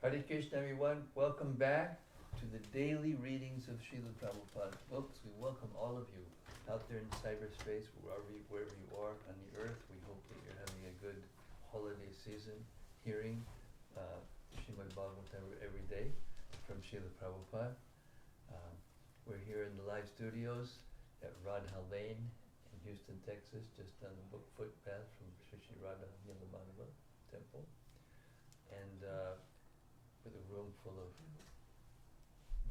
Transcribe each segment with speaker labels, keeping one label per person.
Speaker 1: Hare Krishna, everyone. Welcome back to the daily readings of Srila Prabhupada books. We welcome all of you out there in cyberspace, wherever you are on the earth. We hope that you're having a good holiday season, hearing Srimad-Bhagavatam every day from Srila Prabhupada. We're here in the live studios at Radha Lane in Houston, Texas, just down the footpath from Sri Sri Radha Yamadeva Temple. And with a room full of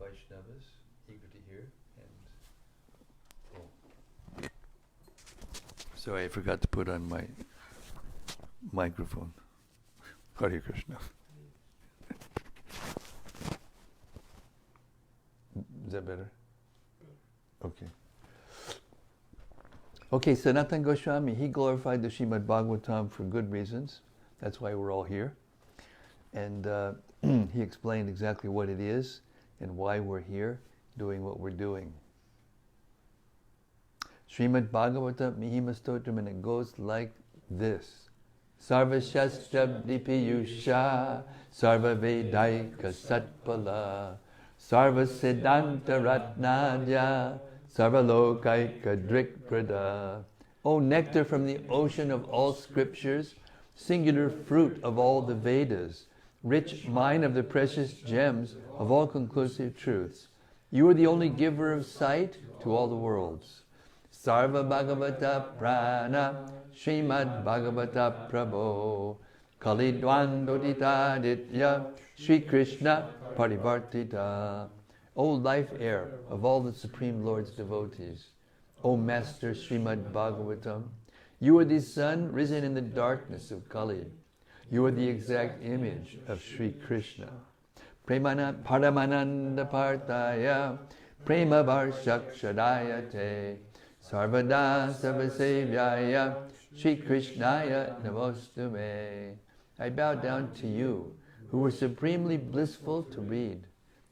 Speaker 1: Vaishnavas, eager to hear. And sorry, I forgot to put on my microphone. Hare Krishna. Is that better? Okay. Okay, Sanatana Goswami, he glorified the Srimad Bhagavatam for good reasons. That's why we're all here. And he explained exactly what it is and why we're here doing what we're doing. Srimad Bhagavatam Mihima Stotram, and it goes like this. Sarva Shastra Dipiyusha Sarva Vedaika Satpala Sarva Siddhanta Ratnadya Sarva Lokaika Drikprada. O nectar from the ocean of all scriptures, singular fruit of all the Vedas, rich mine of the precious gems of all conclusive truths. You are the only giver of sight to all the worlds. Sarva Bhagavata Prana Srimad Bhagavata Prabho Kalidwandodita Ditya Sri Krishna Parivartita. O life air of all the Supreme Lord's devotees, O Master Srimad Bhagavatam, you are the sun risen in the darkness of Kali. You are the exact image of Sri Krishna. Premana Paramananda Partaya Prema Varshakshadayate Sarvada Sarvasevyaya Sri Krishnaya Namostume. I bow down to you, who are supremely blissful to read.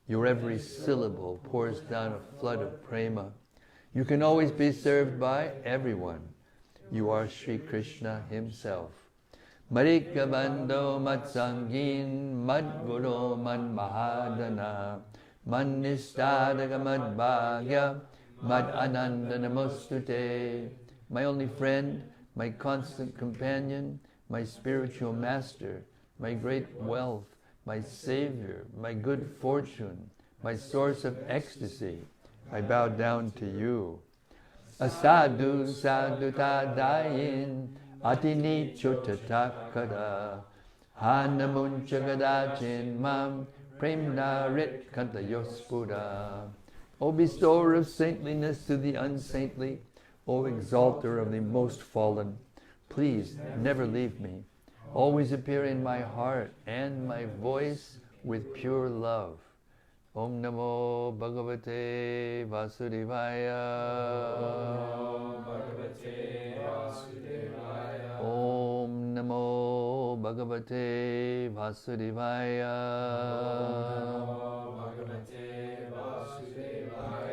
Speaker 1: Your every syllable pours down a flood of prema. You can always be served by everyone. You are Sri Krishna himself. Marika Bando Matsangin Madguru Mad Mahadana Man Nistadaka Mad Bhagya Mad Ananda Namostute. My only friend, my constant companion, my spiritual master, my great wealth, my savior, my good fortune, my source of ecstasy, I bow down to you. Asadu Saduta Dayin Atini Chutatakada Hanamunchagadachin Mam Premnarit Kantayospura. O bestower of saintliness to the unsaintly, O exalter of the most fallen, please never leave me. Always appear in my heart and my voice with pure love. Om Namo Bhagavate Vasudevaya. Om Namo Bhagavate Vasudevaya.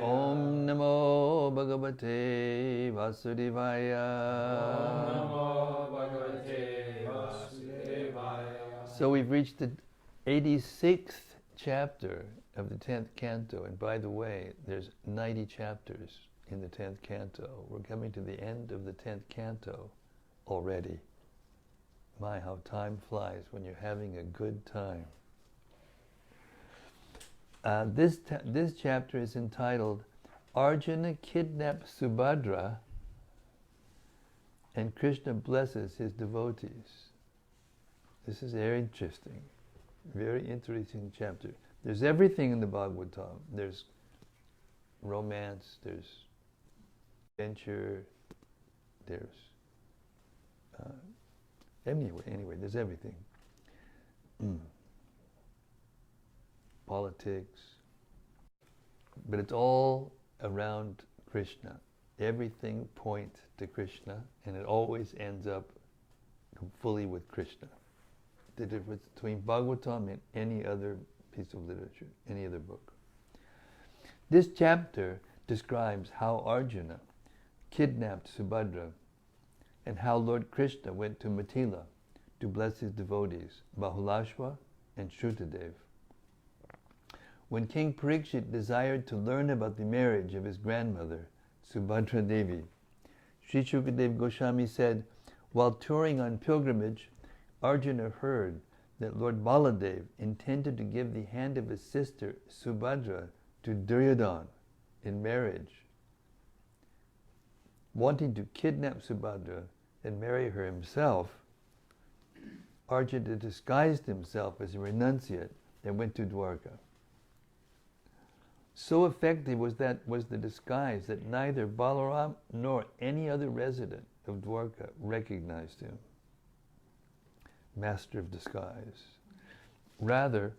Speaker 1: Om Namo Bhagavate Vasudevaya. So we've reached the 86th chapter of the 10th canto, and by the way, there's 90 chapters in the 10th canto. We're coming to the end of the 10th canto already. My, how time flies when you're having a good time. This chapter is entitled Arjuna Kidnaps Subhadra and Krishna Blesses His Devotees. This is very interesting chapter. There's everything in the Bhagavatam. There's romance, there's adventure, there's anyway, there's everything. Politics, but it's all around Krishna. Everything points to Krishna, and it always ends up fully with Krishna. The difference between Bhagavatam and any other piece of literature, any other book. This chapter describes how Arjuna kidnapped Subhadra and how Lord Krishna went to Mithila to bless his devotees, Bahulashva and Shrutadev. When King Parikshit desired to learn about the marriage of his grandmother, Subhadra Devi, Sri Shukadev Goswami said, while touring on pilgrimage, Arjuna heard that Lord Baladev intended to give the hand of his sister Subhadra to Duryodhana in marriage. Wanting to kidnap Subhadra and marry her himself, Arjuna disguised himself as a renunciate and went to Dwarka. So effective was the disguise that neither Balaram nor any other resident of Dwarka recognized him. Master of disguise. Rather,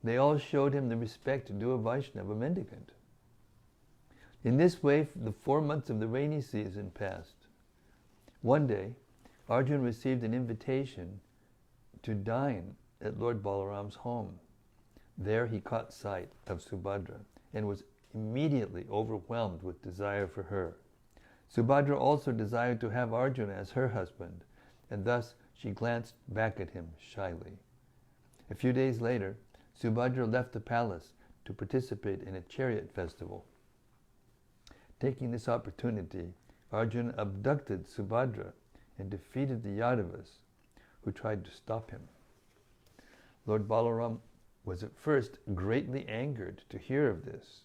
Speaker 1: they all showed him the respect due a Vaishnava, a mendicant. In this way, the 4 months of the rainy season passed. One day, Arjuna received an invitation to dine at Lord Balaram's home. There he caught sight of Subhadra and was immediately overwhelmed with desire for her. Subhadra also desired to have Arjuna as her husband, and thus she glanced back at him shyly. A few days later, Subhadra left the palace to participate in a chariot festival. Taking this opportunity, Arjuna abducted Subhadra and defeated the Yadavas, who tried to stop him. Lord Balaram was at first greatly angered to hear of this,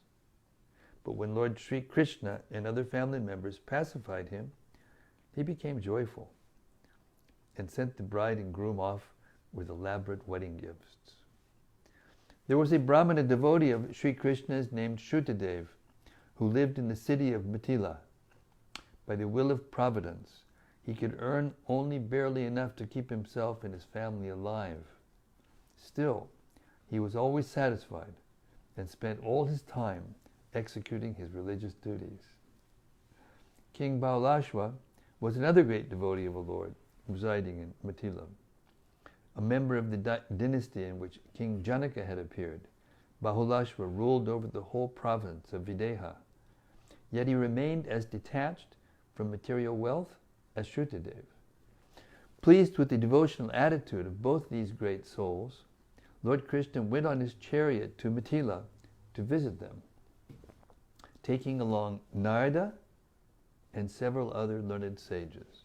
Speaker 1: but when Lord Sri Krishna and other family members pacified him, he became joyful and sent the bride and groom off with elaborate wedding gifts. There was a Brahmana devotee of Sri Krishna's named Shrutadev, who lived in the city of Mithila. By the will of Providence, he could earn only barely enough to keep himself and his family alive. Still, he was always satisfied and spent all his time executing his religious duties. King Baulashwa was another great devotee of the Lord, residing in Mithila. A member of the dynasty in which King Janaka had appeared, Bahulashva ruled over the whole province of Videha. Yet he remained as detached from material wealth as Shrutadev. Pleased with the devotional attitude of both these great souls, Lord Krishna went on his chariot to Mithila to visit them, taking along Narada and several other learned sages.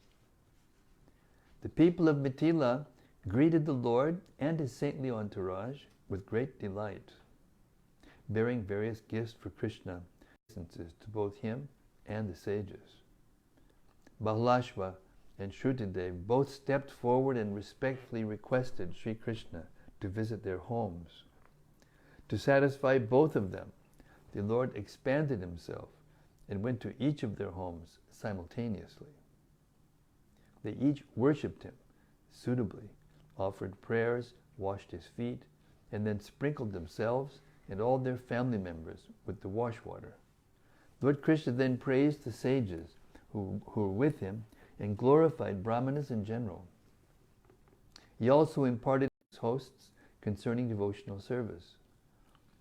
Speaker 1: The people of Mithila greeted the Lord and his saintly entourage with great delight, bearing various gifts for Krishna to both him and the sages. Bahulashva and Shrutadev both stepped forward and respectfully requested Sri Krishna to visit their homes. To satisfy both of them, the Lord expanded himself and went to each of their homes simultaneously. They each worshipped him suitably, offered prayers, washed his feet, and then sprinkled themselves and all their family members with the wash water. Lord Krishna then praised the sages who were with him and glorified Brahmanas in general. He also imparted his hosts concerning devotional service.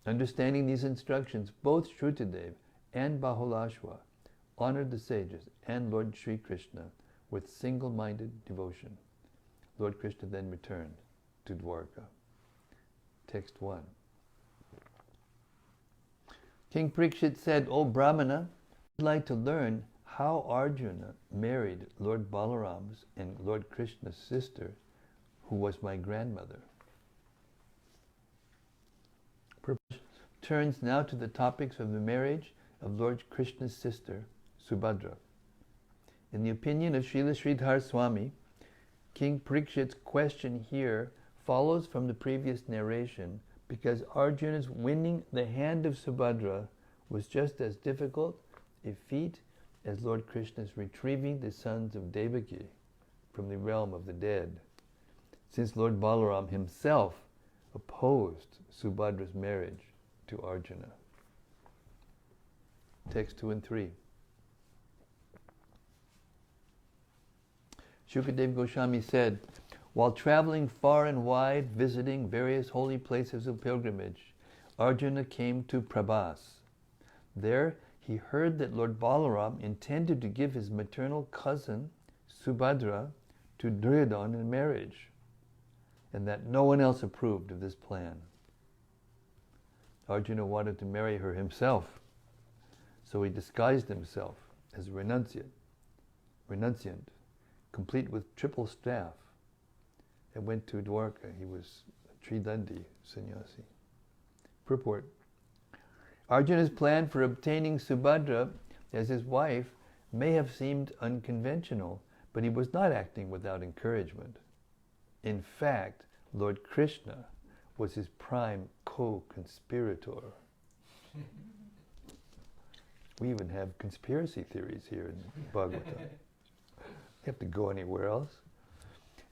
Speaker 1: Understanding these instructions, both Shrutadev and Bahulashva honored the sages and Lord Sri Krishna with single-minded devotion. Lord Krishna then returned to Dwarka. Text 1. King Parikshit said, O Brahmana, I'd like to learn how Arjuna married Lord Balaram's and Lord Krishna's sister, who was my grandmother. Turns now to the topics of the marriage of Lord Krishna's sister, Subhadra. In the opinion of Srila Sridhar Swami, King Parikshit's question here follows from the previous narration because Arjuna's winning the hand of Subhadra was just as difficult a feat as Lord Krishna's retrieving the sons of Devaki from the realm of the dead, since Lord Balaram himself opposed Subhadra's marriage to Arjuna. Text 2 and 3. Shukadev Goswami said, while traveling far and wide, visiting various holy places of pilgrimage, Arjuna came to Prabhas. There he heard that Lord Balaram intended to give his maternal cousin, Subhadra, to Duryodhana in marriage. and that no one else approved of this plan. Arjuna wanted to marry her himself, so he disguised himself as a renunciant, complete with triple staff, and went to Dwarka. He was a Tridandi sannyasi. Purport. Arjuna's plan for obtaining Subhadra as his wife may have seemed unconventional, but he was not acting without encouragement. In fact, Lord Krishna was his prime co-conspirator. We even have conspiracy theories here in Bhagavatam. You have to go anywhere else.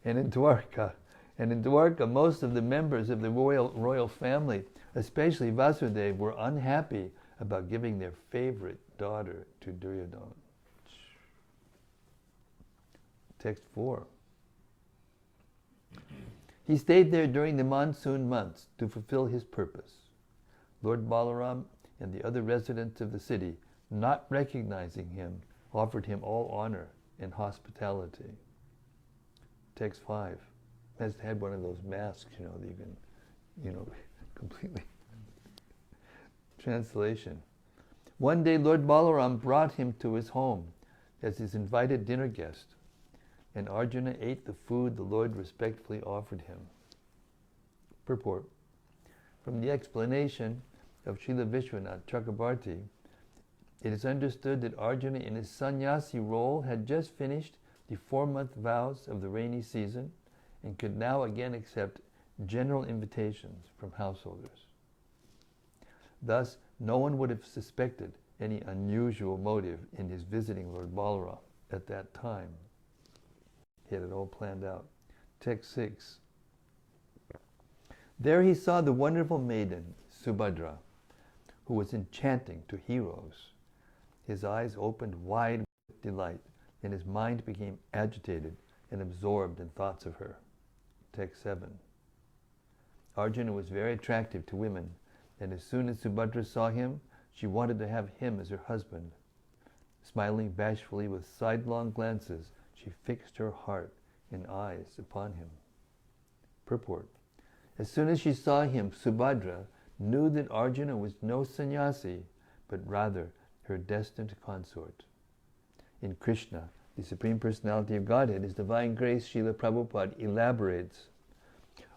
Speaker 1: And in Dwarka, most of the members of the royal family, especially Vasudeva, were unhappy about giving their favorite daughter to Duryodhana. Text 4. He stayed there during the monsoon months to fulfill his purpose. Lord Balaram and the other residents of the city, not recognizing him, offered him all honor and hospitality. Text 5. Has had one of those masks, that you can, completely. Translation. One day Lord Balaram brought him to his home as his invited dinner guest, and Arjuna ate the food the Lord respectfully offered him. Purport. From the explanation of Srila Vishwanath Chakrabarti, it is understood that Arjuna in his sannyasi role had just finished the 4-month vows of the rainy season and could now again accept general invitations from householders. Thus, no one would have suspected any unusual motive in his visiting Lord Balaram at that time. He had it all planned out. Text 6. There he saw the wonderful maiden, Subhadra, who was enchanting to heroes. His eyes opened wide with delight, and his mind became agitated and absorbed in thoughts of her. Text 7. Arjuna was very attractive to women, and as soon as Subhadra saw him, she wanted to have him as her husband. Smiling bashfully with sidelong glances, she fixed her heart and eyes upon him. Purport. As soon as she saw him, Subhadra knew that Arjuna was no sannyasi, but rather her destined consort. In Krishna, the Supreme Personality of Godhead, His Divine Grace, Srila Prabhupada elaborates.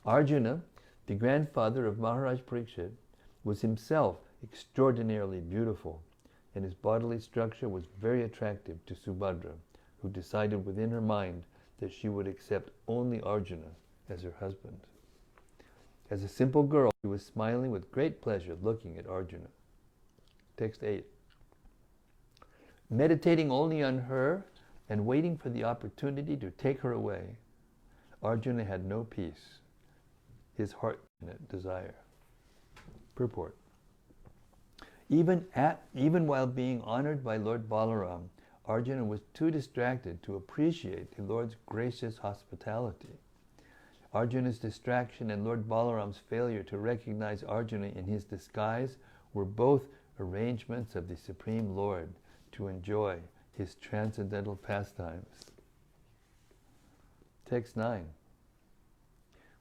Speaker 1: Arjuna, the grandfather of Maharaj Parikshit, was himself extraordinarily beautiful, and his bodily structure was very attractive to Subhadra, who decided within her mind that she would accept only Arjuna as her husband. As a simple girl, she was smiling with great pleasure looking at Arjuna. Text 8. Meditating only on her and waiting for the opportunity to take her away, Arjuna had no peace. His heart desire. Purport. Even while being honored by Lord Balaram, Arjuna was too distracted to appreciate the Lord's gracious hospitality. Arjuna's distraction and Lord Balaram's failure to recognize Arjuna in his disguise were both arrangements of the Supreme Lord to enjoy his transcendental pastimes. Text 9.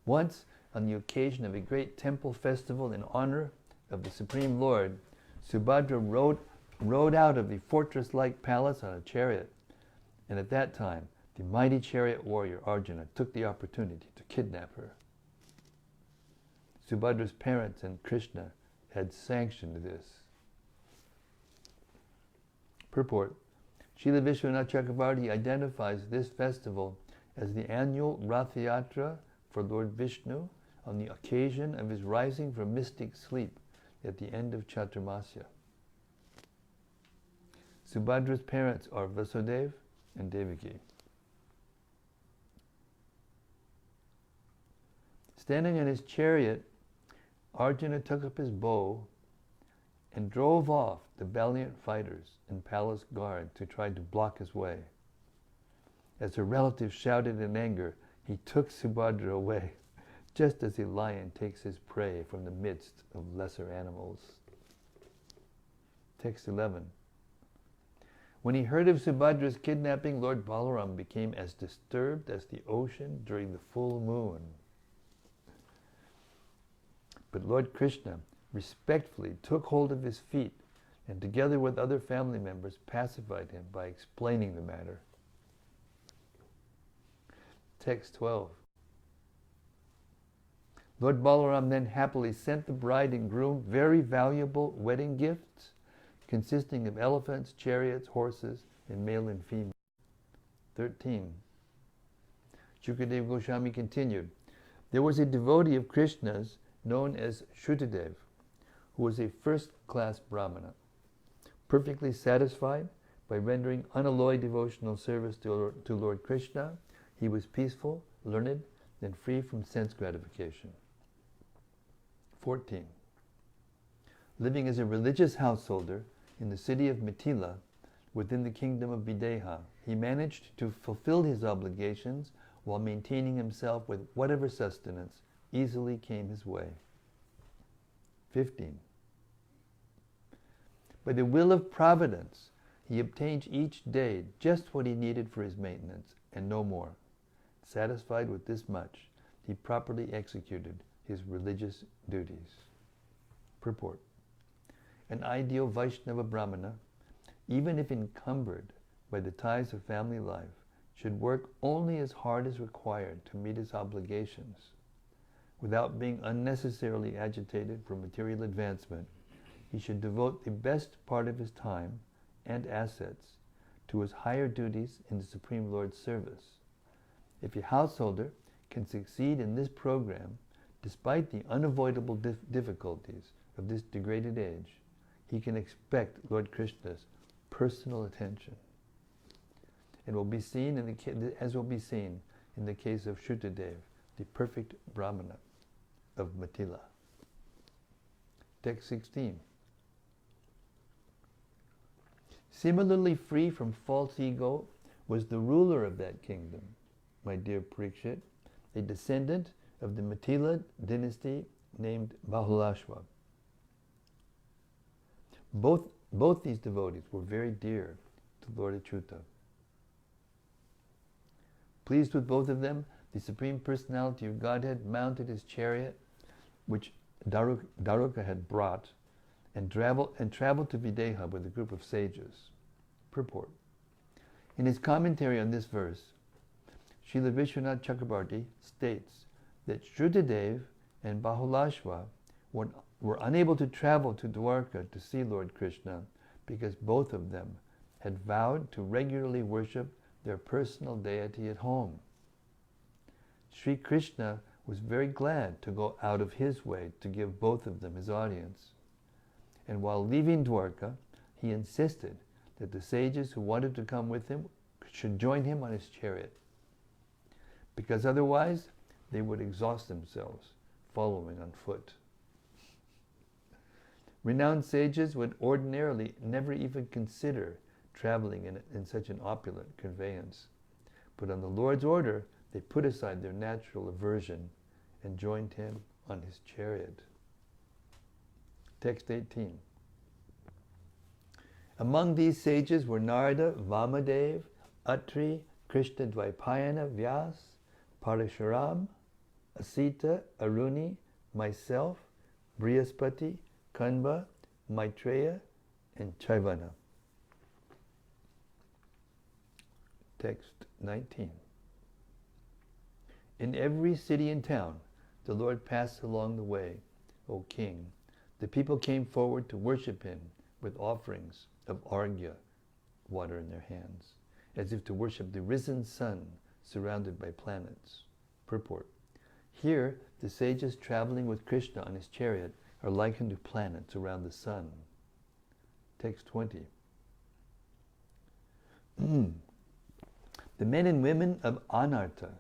Speaker 1: Once, on the occasion of a great temple festival in honor of the Supreme Lord, Subhadra rode out of the fortress-like palace on a chariot, and at that time, the mighty chariot warrior Arjuna took the opportunity to kidnap her. Subhadra's parents and Krishna had sanctioned this. Purport. Srila Vishwanath Chakrabarti identifies this festival as the annual Rath Yatra for Lord Vishnu on the occasion of his rising from mystic sleep at the end of Chaturmasya. Subhadra's parents are Vasudeva and Devaki. Standing on his chariot, Arjuna took up his bow and drove off the valiant fighters and palace guard to try to block his way. As her relatives shouted in anger, he took Subhadra away, just as a lion takes his prey from the midst of lesser animals. Text 11. When he heard of Subhadra's kidnapping, Lord Balaram became as disturbed as the ocean during the full moon. But Lord Krishna respectfully took hold of his feet and together with other family members pacified him by explaining the matter. Text 12. Lord Balaram then happily sent the bride and groom very valuable wedding gifts consisting of elephants, chariots, horses, and male and female. 13. Shukadeva Goswami continued, there was a devotee of Krishna's known as Shrutadev, who was a first-class Brahmana, perfectly satisfied by rendering unalloyed devotional service to Lord Krishna. He was peaceful, learned, and free from sense gratification. 14. Living as a religious householder in the city of Mithila, within the kingdom of Videha, he managed to fulfill his obligations while maintaining himself with whatever sustenance easily came his way. 15. By the will of providence, he obtained each day just what he needed for his maintenance, and no more. Satisfied with this much, he properly executed his religious duties. Purport. An ideal Vaishnava Brahmana, even if encumbered by the ties of family life, should work only as hard as required to meet his obligations, without being unnecessarily agitated for material advancement. He should devote the best part of his time and assets to his higher duties in the Supreme Lord's service. If a householder can succeed in this program, despite the unavoidable difficulties of this degraded age, he can expect Lord Krishna's personal attention. And will be seen as will be seen in the case of Shrutadev, the perfect Brahmana of Mithila. Text 16. Similarly free from false ego was the ruler of that kingdom, my dear Parikshit, a descendant of the Mithila dynasty named Bahulashva. Both these devotees were very dear to Lord Achyuta. Pleased with both of them, the Supreme Personality of Godhead mounted his chariot, which Daruka had brought, and traveled to Videha with a group of sages. Purport. In his commentary on this verse, Srila Vishwanath Chakrabarti states that Shrutadev and Bahulashva were unable to travel to Dwarka to see Lord Krishna because both of them had vowed to regularly worship their personal deity at home. Sri Krishna was very glad to go out of his way to give both of them his audience. And while leaving Dwarka, he insisted that the sages who wanted to come with him should join him on his chariot, because otherwise they would exhaust themselves following on foot. Renowned sages would ordinarily never even consider traveling in such an opulent conveyance. But on the Lord's order, they put aside their natural aversion and joined him on his chariot. Text 18. Among these sages were Narada, Vamadev, Atri, Krishna Dvaipayana, Vyas, Parashuram, Asita, Aruni, myself, Brihaspati, Kanva, Maitreya, and Chaivana. Text 19. In every city and town, the Lord passed along the way, O King. The people came forward to worship him with offerings of arghya, water in their hands, as if to worship the risen sun surrounded by planets. Purport. Here, the sages traveling with Krishna on his chariot are likened to planets around the sun. Text 20. The men and women of Anartha,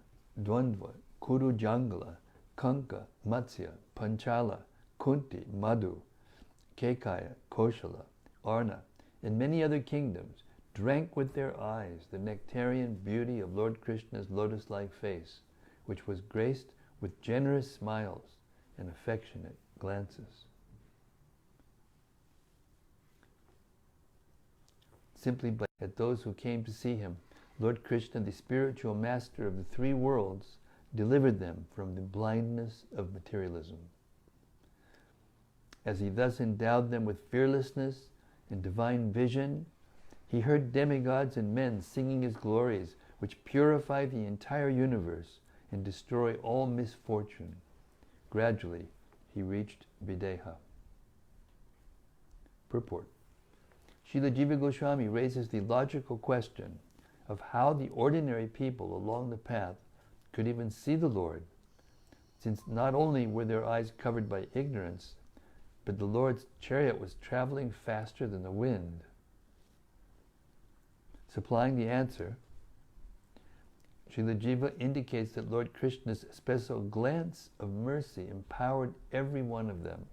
Speaker 1: Dvandva, Kuru Jangala, Kanka, Matsya, Panchala, Kunti, Madhu, Kekaya, Koshala, Arna, and many other kingdoms drank with their eyes the nectarian beauty of Lord Krishna's lotus-like face, which was graced with generous smiles and affectionate glances. Simply at those who came to see him, Lord Krishna, the spiritual master of the three worlds, delivered them from the blindness of materialism. As he thus endowed them with fearlessness and divine vision, he heard demigods and men singing his glories, which purify the entire universe and destroy all misfortune. Gradually, he reached Videha. Purport. Srila Jiva Goswami raises the logical question of how the ordinary people along the path could even see the Lord, since not only were their eyes covered by ignorance, but the Lord's chariot was traveling faster than the wind. Supplying the answer, Srila Jiva indicates that Lord Krishna's special glance of mercy empowered every one of them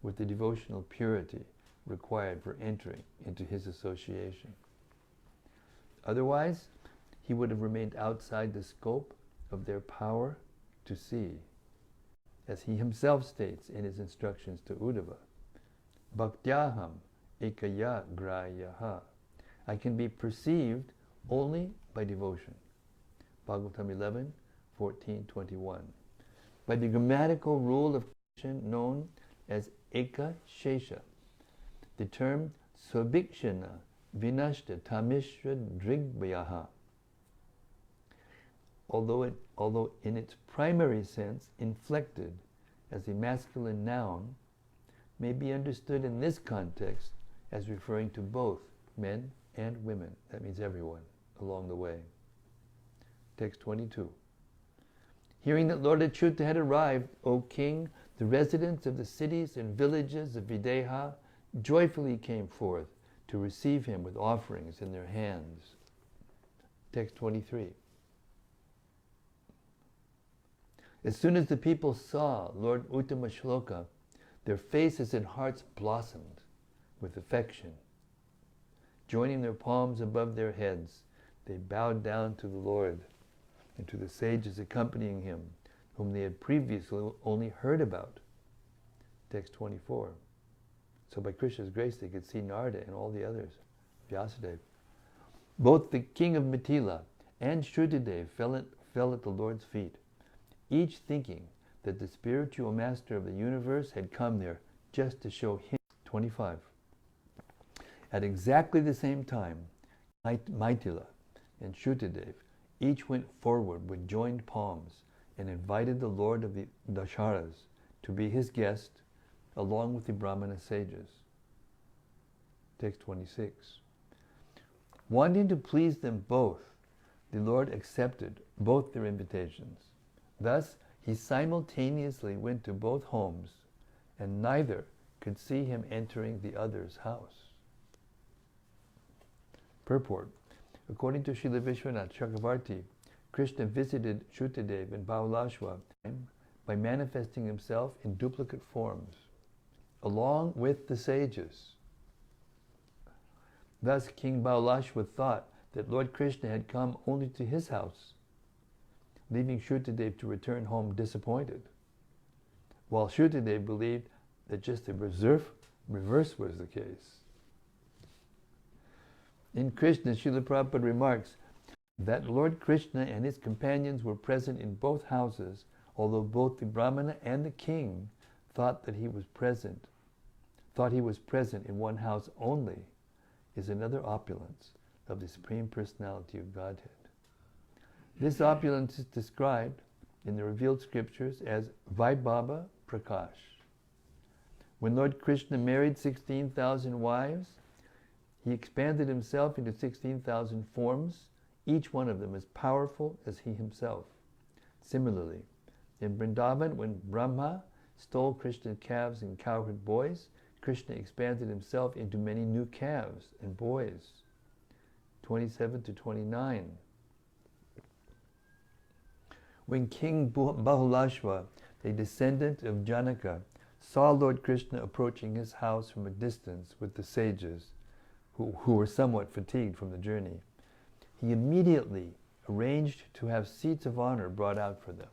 Speaker 1: with the devotional purity required for entering into his association. Otherwise, he would have remained outside the scope of their power to see, as he himself states in his instructions to Uddhava, Bhaktyaham ekaya grayaha. I can be perceived only by devotion. Bhagavatam 11, 14, 21. By the grammatical rule of known as eka shesha, the term sobhikshana vinashta tamishra drigvayaha, although in its primary sense inflected as a masculine noun, may be understood in this context as referring to both men and women. That means everyone along the way. Text 22. Hearing that Lord Achyuta had arrived, O king, the residents of the cities and villages of Videha joyfully came forth to receive him with offerings in their hands. Text 23. As soon as the people saw Lord Uttama Shloka, their faces and hearts blossomed with affection. Joining their palms above their heads, they bowed down to the Lord and to the sages accompanying him, whom they had previously only heard about. Text 24. So by Krishna's grace, they could see Narada and all the others, Vyasadeva. Both the king of Mithila and Shrutadev fell at the Lord's feet, each thinking that the spiritual master of the universe had come there just to show him. 25. At exactly the same time, Mithila and Shrutadev each went forward with joined palms and invited the Lord of the Dasharas to be his guest along with the Brahmana sages. Text 26. Wanting to please them both, the Lord accepted both their invitations. Thus, he simultaneously went to both homes, and neither could see him entering the other's house. Purport. According to Srila Vishwanath Chakravarti, Krishna visited Shrutadev and Bahulashva by manifesting himself in duplicate forms, along with the sages. Thus, King Bahulashva thought that Lord Krishna had come only to his house, leaving Shrutadev to return home disappointed, while Shrutadev believed that just the reverse was the case. In Krishna, Srila Prabhupada remarks that Lord Krishna and his companions were present in both houses, although both the Brahmana and the king thought he was present in one house only, is another opulence of the Supreme Personality of Godhead. This opulence is described in the revealed scriptures as Vaibhava Prakash. When Lord Krishna married 16,000 wives, he expanded himself into 16,000 forms, each one of them as powerful as he himself. Similarly, in Vrindavan, when Brahma stole Krishna's calves and cowherd boys, Krishna expanded himself into many new calves and boys. 27 to 29. When King Bahulashva, a descendant of Janaka, saw Lord Krishna approaching his house from a distance with the sages, who were somewhat fatigued from the journey, he immediately arranged to have seats of honor brought out for them.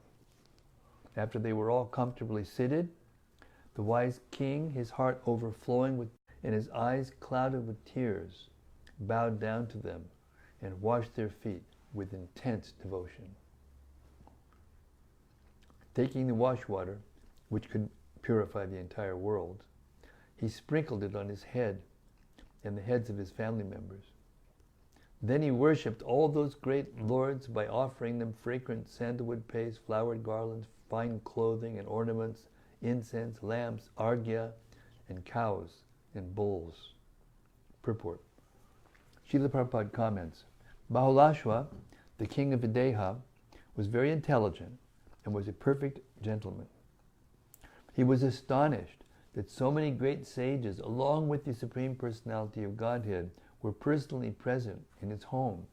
Speaker 1: After they were all comfortably seated, the wise king, his heart overflowing with and his eyes clouded with tears, bowed down to them and washed their feet with intense devotion. Taking the wash water, which could purify the entire world, he sprinkled it on his head and the heads of his family members. Then he worshipped all those great lords by offering them fragrant sandalwood paste, flowered garlands, fine clothing and ornaments, incense, lamps, arghya, and cows and bulls. Purport. Srila Prabhupada comments, Bahulashva, the king of Videha, was very intelligent and was a perfect gentleman. He was astonished that so many great sages, along with the Supreme Personality of Godhead, were personally present in his home.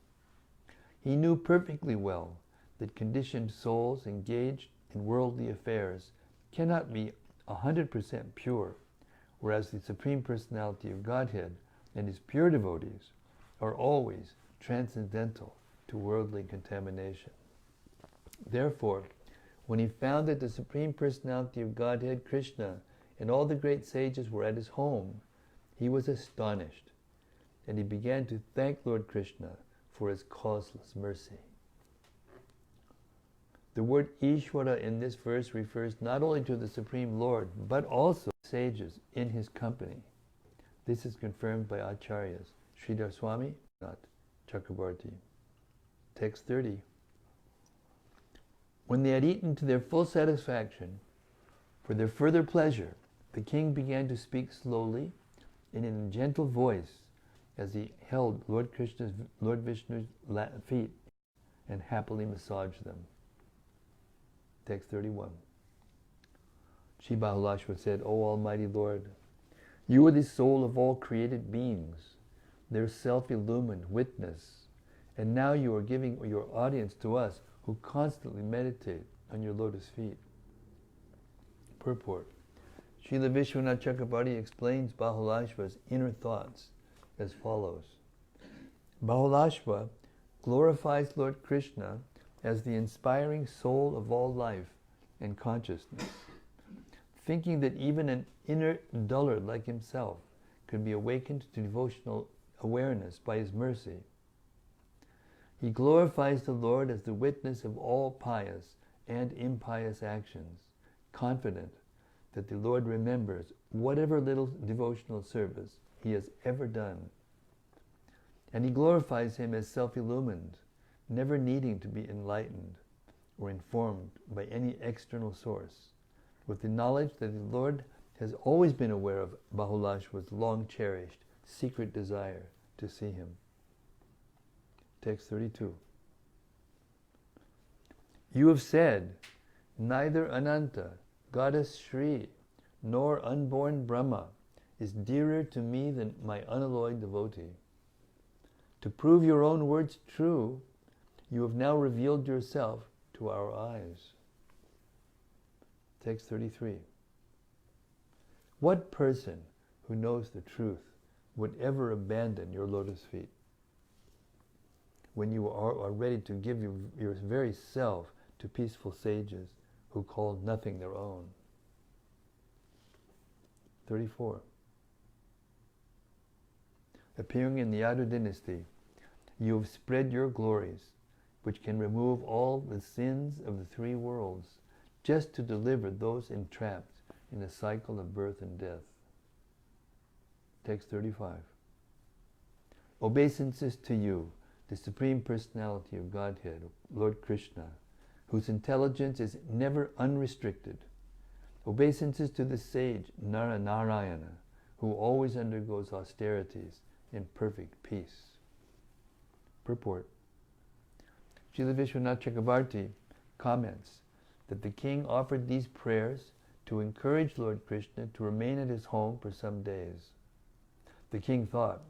Speaker 1: He knew perfectly well that conditioned souls engaged in worldly affairs cannot be 100% pure, whereas the Supreme Personality of Godhead and his pure devotees are always transcendental to worldly contamination. Therefore, when he found that the Supreme Personality of Godhead, Krishna, and all the great sages were at his home, he was astonished, and he began to thank Lord Krishna for his causeless mercy. The word Ishvara in this verse refers not only to the Supreme Lord, but also sages in his company. This is confirmed by Acharyas, Sridhar Swami, not Chakrabarti. Text 30. When they had eaten to their full satisfaction, for their further pleasure, the king began to speak slowly and in a gentle voice as he held Lord Vishnu's feet and happily massaged them. Text 31. Shri Bahulashva said, O Almighty Lord, you are the soul of all created beings, their self-illumined witness, and now you are giving your audience to us who constantly meditate on your lotus feet. Purport. Srila Vishwanath Chakrabarti explains Bahulashva's inner thoughts as follows. Bahulashva glorifies Lord Krishna as the inspiring soul of all life and consciousness, thinking that even an inner dullard like himself could be awakened to devotional awareness by his mercy. He glorifies the Lord as the witness of all pious and impious actions, confident that the Lord remembers whatever little devotional service he has ever done. And he glorifies him as self-illumined, never needing to be enlightened or informed by any external source, with the knowledge that the Lord has always been aware of Bahulashva's long-cherished secret desire to see him. Text 32. You have said, neither Ananta, Goddess Shri, nor unborn Brahma is dearer to me than my unalloyed devotee. To prove your own words true, you have now revealed yourself to our eyes. Text 33. What person who knows the truth would ever abandon your lotus feet when you are ready to give your very self to peaceful sages who call nothing their own? 34. Appearing in the Yadu dynasty, you have spread your glories, which can remove all the sins of the three worlds, just to deliver those entrapped in the cycle of birth and death. Text 35. Obeisances to you, the Supreme Personality of Godhead, Lord Krishna, whose intelligence is never unrestricted. Obeisances to the sage Narayana, who always undergoes austerities in perfect peace. Purport. Srila Vishwanath Chakrabarti comments that the king offered these prayers to encourage Lord Krishna to remain at his home for some days. The king thought,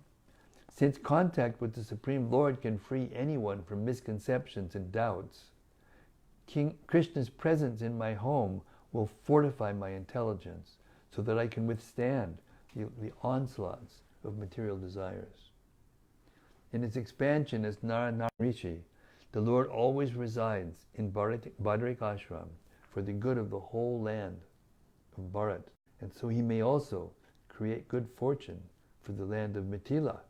Speaker 1: since contact with the Supreme Lord can free anyone from misconceptions and doubts, King Krishna's presence in my home will fortify my intelligence so that I can withstand the onslaughts of material desires. In its expansion as Narayana Rishi, the Lord always resides in Bhadrik Ashram for the good of the whole land of Bharat, and so he may also create good fortune for the land of Mithila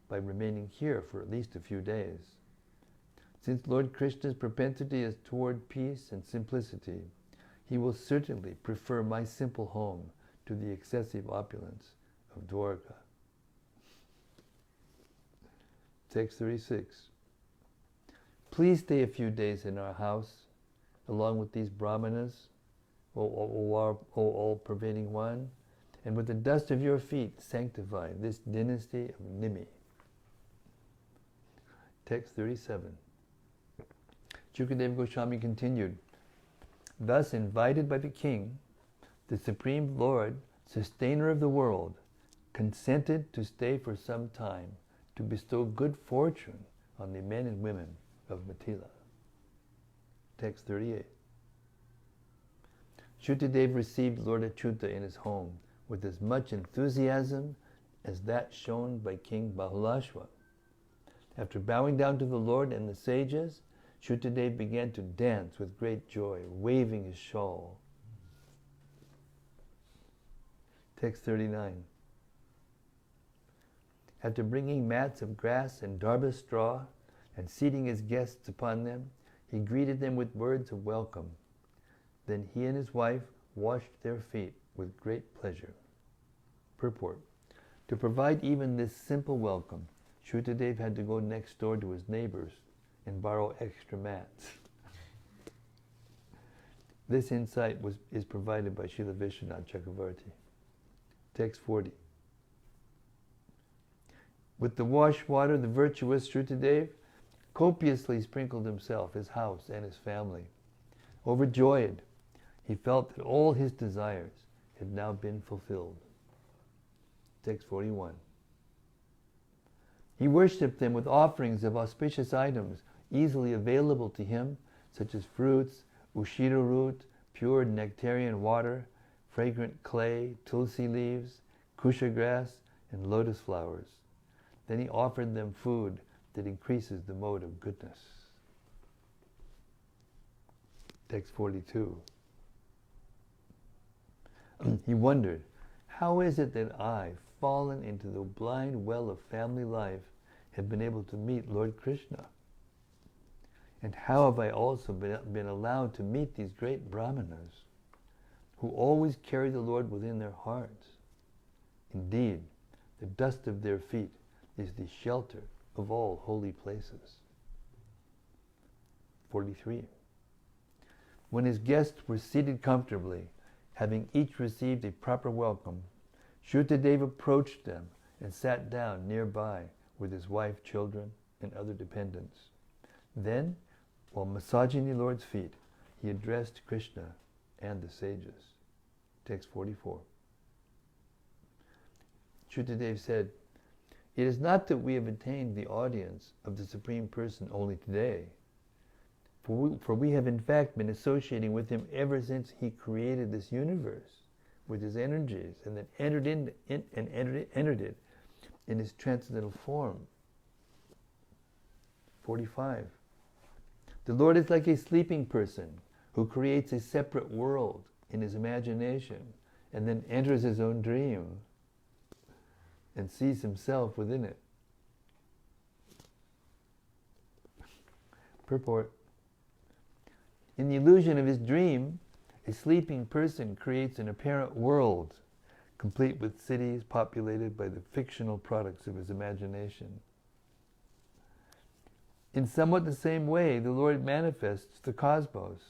Speaker 1: by remaining here for at least a few days. Since Lord Krishna's propensity is toward peace and simplicity, he will certainly prefer my simple home to the excessive opulence of Dwarka. Text 36. Please stay a few days in our house, along with these brahmanas, O all-pervading one, and with the dust of your feet sanctify this dynasty of Nimi. Text 37. Shukadeva Goswami continued, thus invited by the king, the Supreme Lord, sustainer of the world, consented to stay for some time to bestow good fortune on the men and women of Mithila. Text 38. Shukadeva received Lord Achyuta in his home with as much enthusiasm as that shown by King Bahulashva. After bowing down to the Lord and the sages, Shukadeva began to dance with great joy, waving his shawl. Text 39. After bringing mats of grass and darba straw and seating his guests upon them, he greeted them with words of welcome. Then he and his wife washed their feet with great pleasure. Purport. To provide even this simple welcome, Shukadeva had to go next door to his neighbors and borrow extra mats. This insight is provided by Srila Vishwanath Chakravarti. Text 40. With the wash water, the virtuous Shukadeva copiously sprinkled himself, his house, and his family. Overjoyed, he felt that all his desires had now been fulfilled. Text 41. He worshipped them with offerings of auspicious items easily available to him, such as fruits, ushira root, pure nectarian water, fragrant clay, tulsi leaves, kusha grass, and lotus flowers. Then he offered them food that increases the mode of goodness. Text 42. He wondered, how is it that I, fallen into the blind well of family life, have been able to meet Lord Krishna? And how have I also been allowed to meet these great brahmanas, who always carry the Lord within their hearts? Indeed, the dust of their feet is the shelter of all holy places. 43. When his guests were seated comfortably, having each received a proper welcome, Shukadeva approached them and sat down nearby with his wife, children, and other dependents. Then, while massaging the Lord's feet, he addressed Krishna and the sages. Text 44. Shukadeva said, it is not that we have attained the audience of the Supreme Person only today, for we have in fact been associating with him ever since he created this universe with his energies and then entered it in his transcendental form. 45. The Lord is like a sleeping person who creates a separate world in his imagination and then enters his own dream and sees himself within it. Purport. In the illusion of his dream, a sleeping person creates an apparent world, complete with cities populated by the fictional products of his imagination. In somewhat the same way, the Lord manifests the cosmos.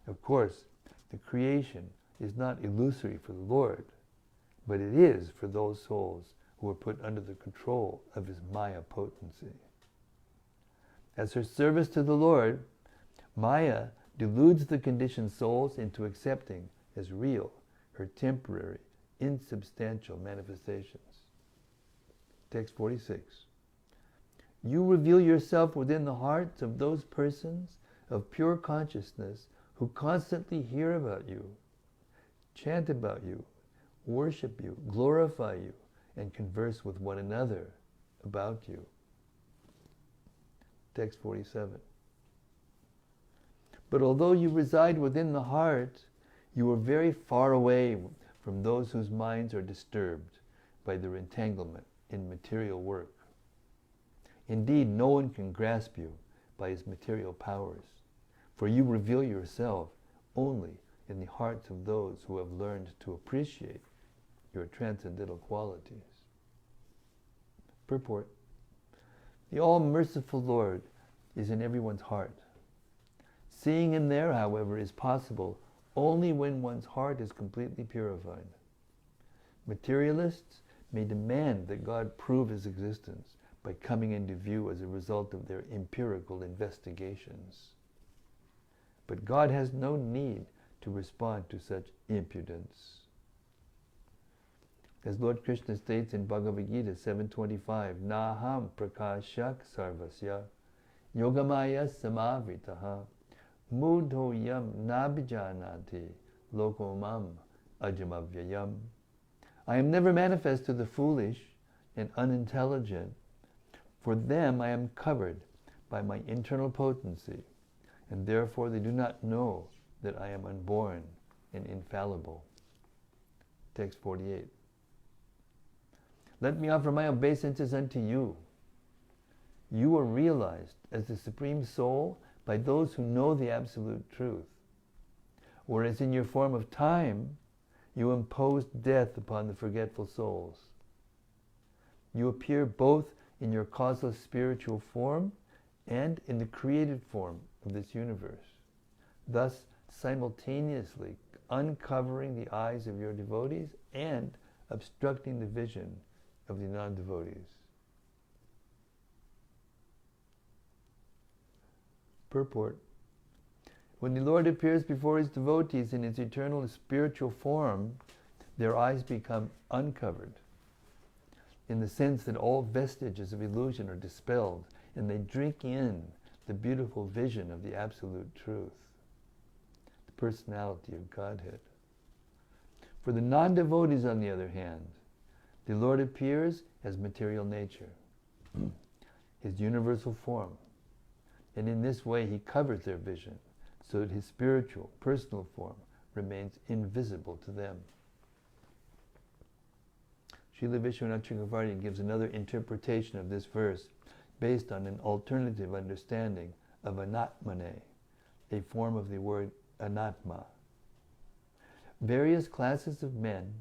Speaker 1: Of course, the creation is not illusory for the Lord, but it is for those souls who are put under the control of his Maya potency. As her service to the Lord, Maya deludes the conditioned souls into accepting as real her temporary, insubstantial manifestations. Text 46. You reveal yourself within the hearts of those persons of pure consciousness who constantly hear about you, chant about you, worship you, glorify you, and converse with one another about you. Text 47. But although you reside within the heart, you are very far away from those whose minds are disturbed by their entanglement in material work. Indeed, no one can grasp you by his material powers, for you reveal yourself only in the hearts of those who have learned to appreciate your transcendental qualities. Purport. The all-merciful Lord is in everyone's heart. Seeing Him there, however, is possible only when one's heart is completely purified. Materialists may demand that God prove His existence by coming into view as a result of their empirical investigations. But God has no need to respond to such impudence. As Lord Krishna states in Bhagavad Gita 7.25, Naham prakashak sarvasya yogamaya samavritaha mudho yam nabijanati lokomam ajamavyayam. I am never manifest to the foolish and unintelligent. For them I am covered by my internal potency, and therefore they do not know that I am unborn and infallible. Text 48. Let me offer my obeisances unto you. You are realized as the Supreme Soul by those who know the Absolute Truth, whereas in your form of time, you imposed death upon the forgetful souls. You appear both in your causeless spiritual form and in the created form of this universe, thus simultaneously uncovering the eyes of your devotees and obstructing the vision of the non-devotees. Purport. When the Lord appears before His devotees in His eternal spiritual form, their eyes become uncovered, in the sense that all vestiges of illusion are dispelled, and they drink in the beautiful vision of the Absolute Truth, the personality of Godhead. For the non-devotees, on the other hand, the Lord appears as material nature, His universal form, and in this way He covers their vision, so that His spiritual, personal form remains invisible to them. Srila Vishwanath Chakravarti gives another interpretation of this verse based on an alternative understanding of anatmane, a form of the word anatma. Various classes of men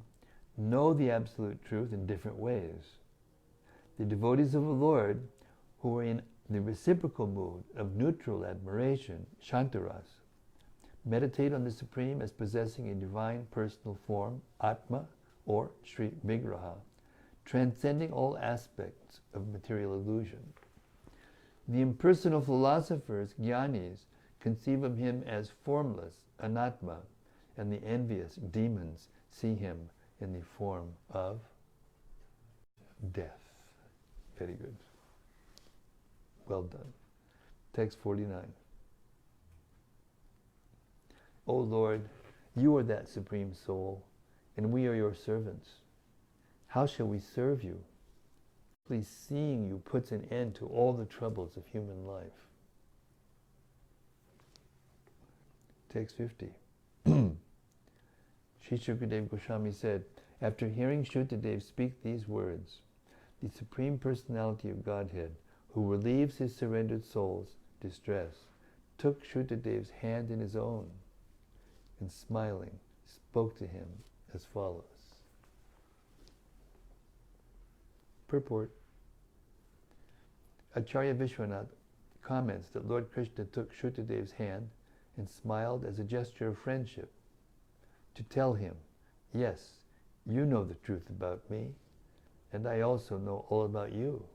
Speaker 1: know the Absolute Truth in different ways. The devotees of the Lord, who are in the reciprocal mood of neutral admiration, shantaras, meditate on the Supreme as possessing a divine personal form, Atma, or Sri Vigraha, transcending all aspects of material illusion. The impersonal philosophers, jnanis, conceive of Him as formless, anatma, and the envious demons see Him in the form of death. Very good. Well done. Text 49. O Lord, you are that Supreme Soul, and we are your servants. How shall we serve you? Please, seeing you puts an end to all the troubles of human life. Text 50. Sri Shukadev Goswami said, after hearing Shukadev speak these words, the Supreme Personality of Godhead, who relieves His surrendered soul's distress, took Shukadev's hand in His own, and smiling, spoke to him as follows. Purport. Acharya Vishwanath comments that Lord Krishna took Shukadev's hand and smiled as a gesture of friendship to tell him, yes, you know the truth about me, and I also know all about you.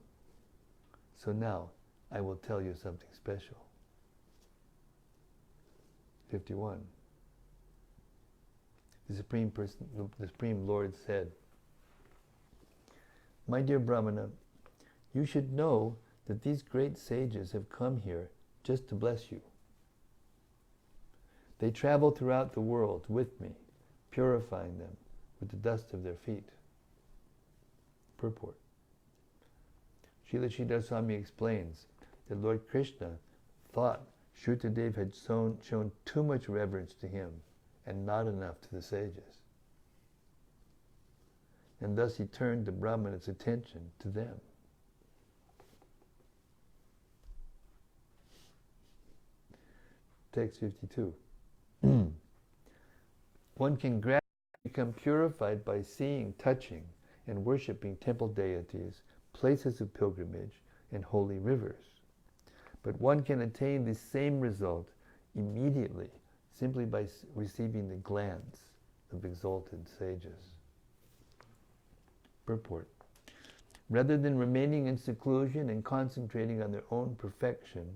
Speaker 1: So now I will tell you something special. 51. The Supreme Lord said, my dear Brahmana, you should know that these great sages have come here just to bless you. They travel throughout the world with me, purifying them with the dust of their feet. Purport. Srila Sridhar Swami explains that Lord Krishna thought Shukadeva had shown too much reverence to him and not enough to the sages. And thus he turned the Brahmana's attention to them. Text 52. One can gradually become purified by seeing, touching, and worshipping temple deities, places of pilgrimage, and holy rivers. But one can attain the same result immediately simply by receiving the glance of exalted sages. Purport. Rather than remaining in seclusion and concentrating on their own perfection,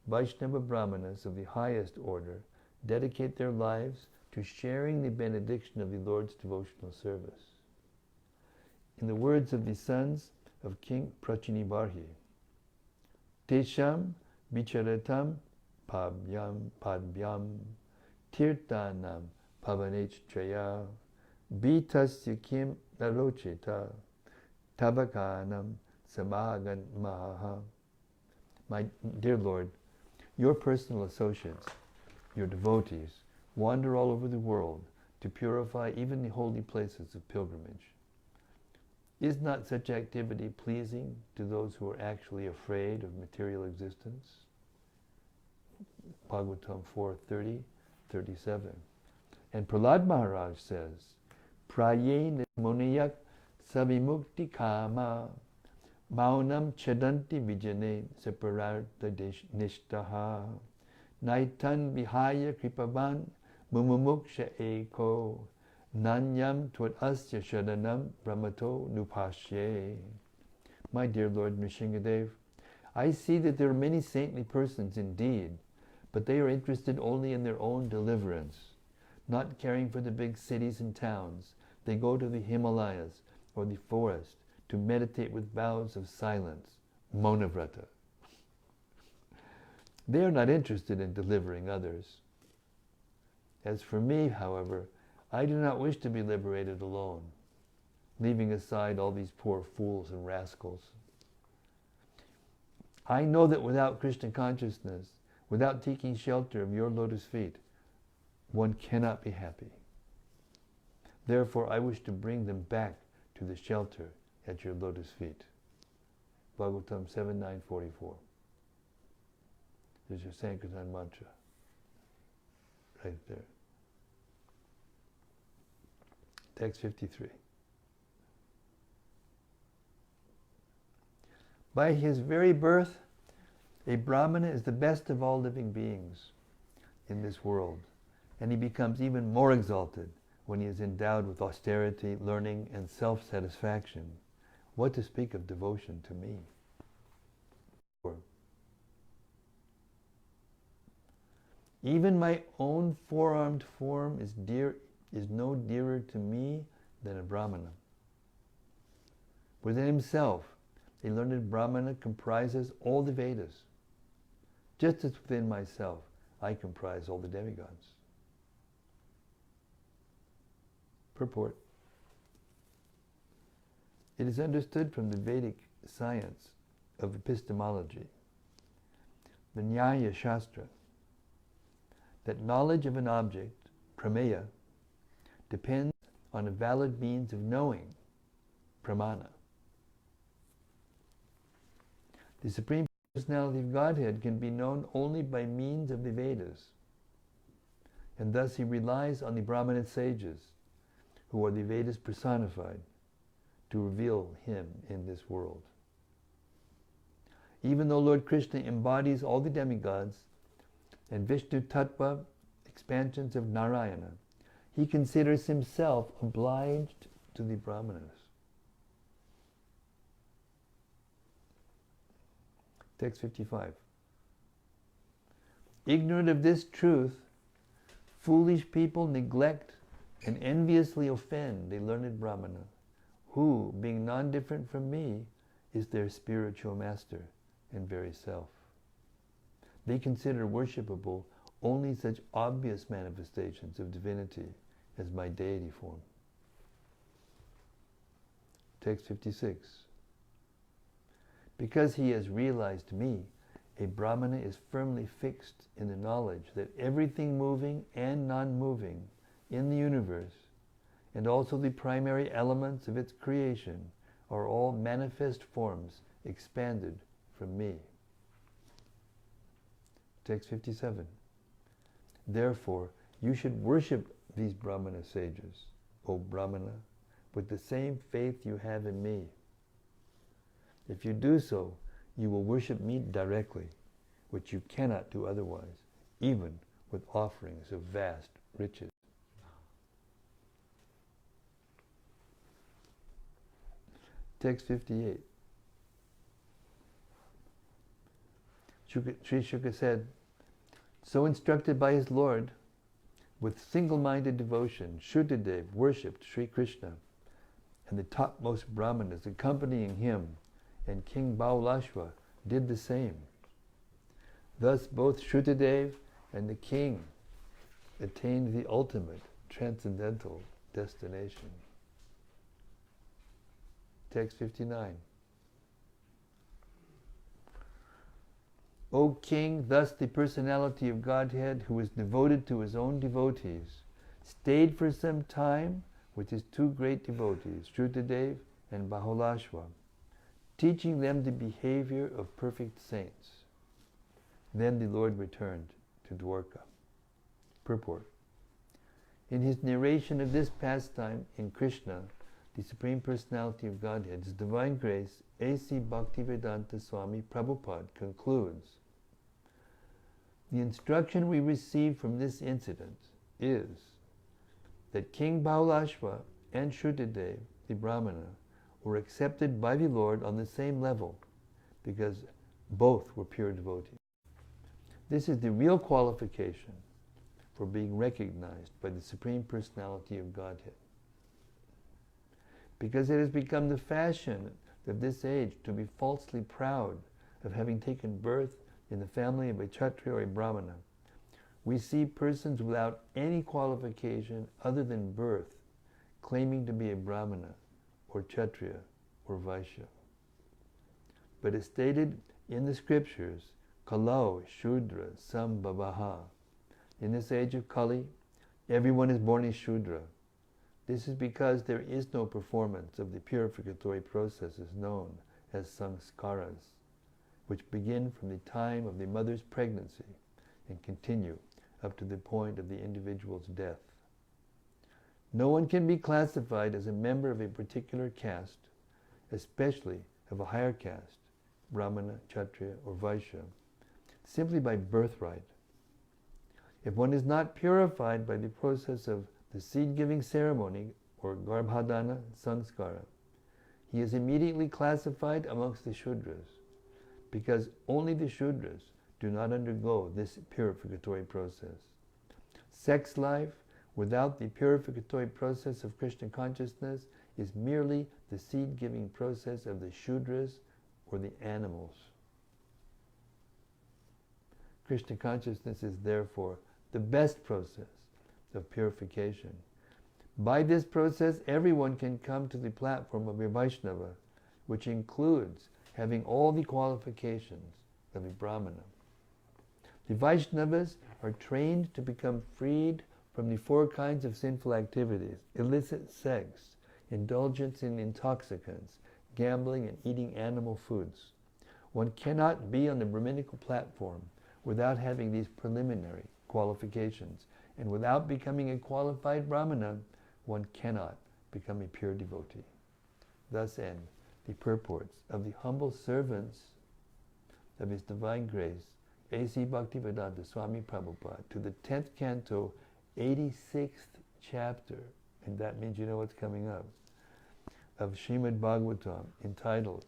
Speaker 1: Vaishnava Brahmanas of the highest order dedicate their lives to sharing the benediction of the Lord's devotional service. In the words of the sons of King Prachinibarhi, Tesham vicharatam padbyam tirtanam pavanechtraya vitasya kim narocheta tabakanam samagan maha. My dear Lord, your personal associates, your devotees, wander all over the world to purify even the holy places of pilgrimage. Is not such activity pleasing to those who are actually afraid of material existence? Bhagavatam 4:30, 37. And Prahlad Maharaj says, Praye monayak savimukti kama maunam chadanti vijane saparartha nishtaha naitan vihaya kripavan mumumuksha eko nanyam tvat asya shadanam brahmato nupashye. My dear Lord Nrsingadev, I see that there are many saintly persons indeed, but they are interested only in their own deliverance, not caring for the big cities and towns. They go to the Himalayas or the forest to meditate with vows of silence, monavrata. They are not interested in delivering others. As for me, however, I do not wish to be liberated alone, leaving aside all these poor fools and rascals. I know that without Krishna consciousness, without taking shelter of your lotus feet, one cannot be happy. Therefore, I wish to bring them back to the shelter at your lotus feet. Bhagavatam 7.9.44. There's your Sankirtan mantra. Right there. Text 53. By his very birth, a Brahmana is the best of all living beings in this world, and he becomes even more exalted when he is endowed with austerity, learning, and self-satisfaction. What to speak of devotion to me? Even my own four-armed form is no dearer to me than a Brahmana. Within himself, a learned Brahmana comprises all the Vedas. Just as within myself, I comprise all the demigods. Purport. It is understood from the Vedic science of epistemology, the Nyaya Shastra, that knowledge of an object, prameya, depends on a valid means of knowing, pramana. The Supreme Personality of Godhead can be known only by means of the Vedas, and thus he relies on the Brahmana sages, who are the Vedas personified, to reveal him in this world. Even though Lord Krishna embodies all the demigods and Vishnu Tattva, expansions of Narayana, he considers himself obliged to the Brahmanas. Text 55. Ignorant of this truth, foolish people neglect and enviously offend the learned Brahmana, who, being non-different from me, is their spiritual master and very self. They consider worshipable only such obvious manifestations of divinity as my deity form. Text 56. Because he has realized me, a Brahmana is firmly fixed in the knowledge that everything moving and non-moving in the universe, and also the primary elements of its creation, are all manifest forms expanded from me. Text 57. Therefore, you should worship these Brahmana sages, O Brahmana, with the same faith you have in me. If you do so, you will worship me directly, which you cannot do otherwise, even with offerings of vast riches. Text 58. Sri Shuka said, so instructed by his Lord, with single-minded devotion, Shukadev worshipped Sri Krishna, and the topmost Brahmanas accompanying him, and King Baulashva did the same. Thus both Shukadev and the king attained the ultimate transcendental destination. Text 59. O king, thus the personality of Godhead, who was devoted to his own devotees, stayed for some time with his two great devotees, Shukadev and Bahulashva, teaching them the behavior of perfect saints. Then the Lord returned to Dwarka. Purport. In his narration of this pastime in Krishna, the Supreme Personality of Godhead, His Divine Grace, A.C. Bhaktivedanta Swami Prabhupada concludes, the instruction we receive from this incident is that King Baulashva and Shukadev, the Brahmana, were accepted by the Lord on the same level because both were pure devotees. This is the real qualification for being recognized by the Supreme Personality of Godhead. Because it has become the fashion of this age to be falsely proud of having taken birth in the family of a Kshatriya or a Brahmana, we see persons without any qualification other than birth claiming to be a Brahmana or Kshatriya or Vaishya. But as stated in the scriptures, Kalau Shudra Sambhavaha. In this age of Kali, everyone is born a Shudra. This is because there is no performance of the purificatory processes known as sanskaras, which begin from the time of the mother's pregnancy and continue up to the point of the individual's death. No one can be classified as a member of a particular caste, especially of a higher caste, Brahmana, Kshatriya, or Vaishya, simply by birthright. If one is not purified by the process of the seed-giving ceremony, or Garbhadana Sanskara, he is immediately classified amongst the Shudras, because only the Shudras do not undergo this purificatory process. Sex life, without the purificatory process of Krishna consciousness, is merely the seed-giving process of the Shudras or the animals. Krishna consciousness is therefore the best process of purification. By this process, everyone can come to the platform of a Vaishnava, which includes having all the qualifications of a Brahmana. The Vaishnavas are trained to become freed from the four kinds of sinful activities: illicit sex, indulgence in intoxicants, gambling, and eating animal foods. One cannot be on the Brahminical platform without having these preliminary qualifications, and without becoming a qualified Brahmana, one cannot become a pure devotee. Thus end the purports of the humble servants of His Divine Grace, A.C. Bhaktivedanta Swami Prabhupada, to the 10th canto, 86th chapter, and that means you know what's coming up, of Srimad-Bhagavatam, entitled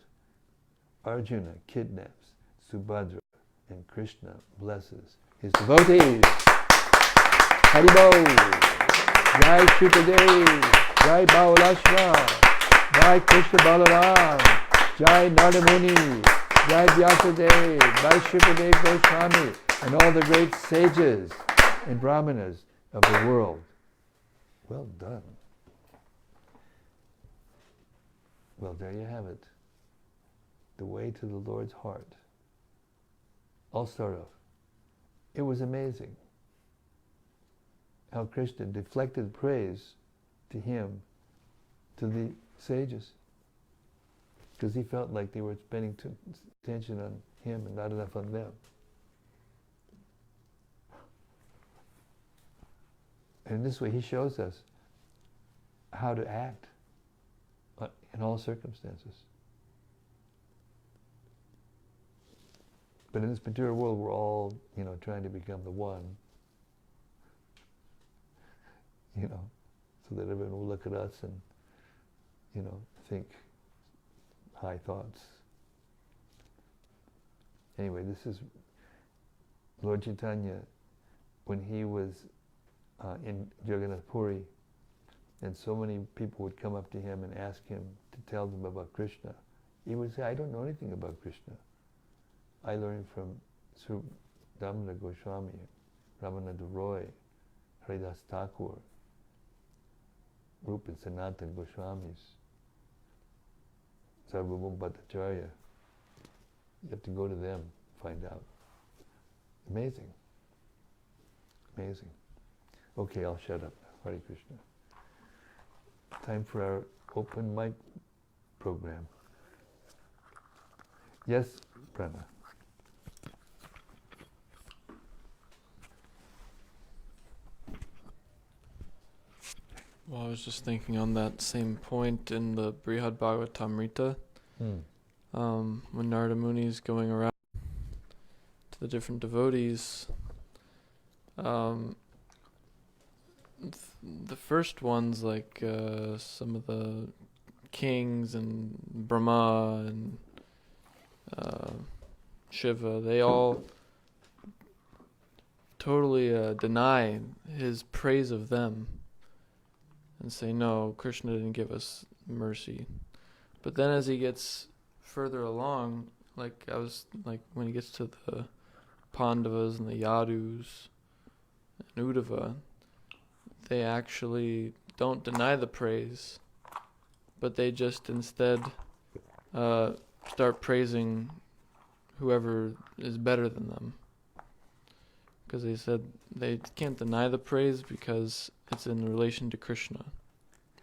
Speaker 1: Arjuna Kidnaps Subhadra and Krishna Blesses His Devotees. Haribol! Jai Shukadev! Jai Baulashva! Jai Krishna Balaram! Jai Nardamuni! Jai Vyasadev! Jai Shukadev Goswami! And all the great sages and brahmanas of the world. Well done. Well, there you have it. The way to the Lord's heart. I'll start off. It was amazing how Krishna deflected praise to him, to the sages, because he felt like they were spending too attention on him and not enough on them. And this way he shows us how to act in all circumstances. But in this material world, we're all, trying to become the one, so that everyone will look at us and, think high thoughts. Anyway, this is Lord Chaitanya when he was in Jagannath Puri, and so many people would come up to him and ask him to tell them about Krishna. He would say, I don't know anything about Krishna. I learned from Sri Damodar Goswami, Ramananda Roy, Haridas Thakur, Rupa Sanatan Goswamis, Sarvabhauma Bhattacharya. You have to go to them, find out. Amazing. Amazing. Okay, I'll shut up now. Hare Krishna. Time for our open mic program. Yes, Prana.
Speaker 2: Well, I was just thinking on that same point in the Brihad Bhagavatamrita, when Narada Muni is going around to the different devotees, the first ones, like some of the kings and Brahma and Shiva, they all totally deny his praise of them and say, no, Krishna didn't give us mercy. But then as he gets further along, like when he gets to the Pandavas and the Yadus and Uddhava, they actually don't deny the praise, but they just instead start praising whoever is better than them. Because they said they can't deny the praise because it's in relation to Krishna.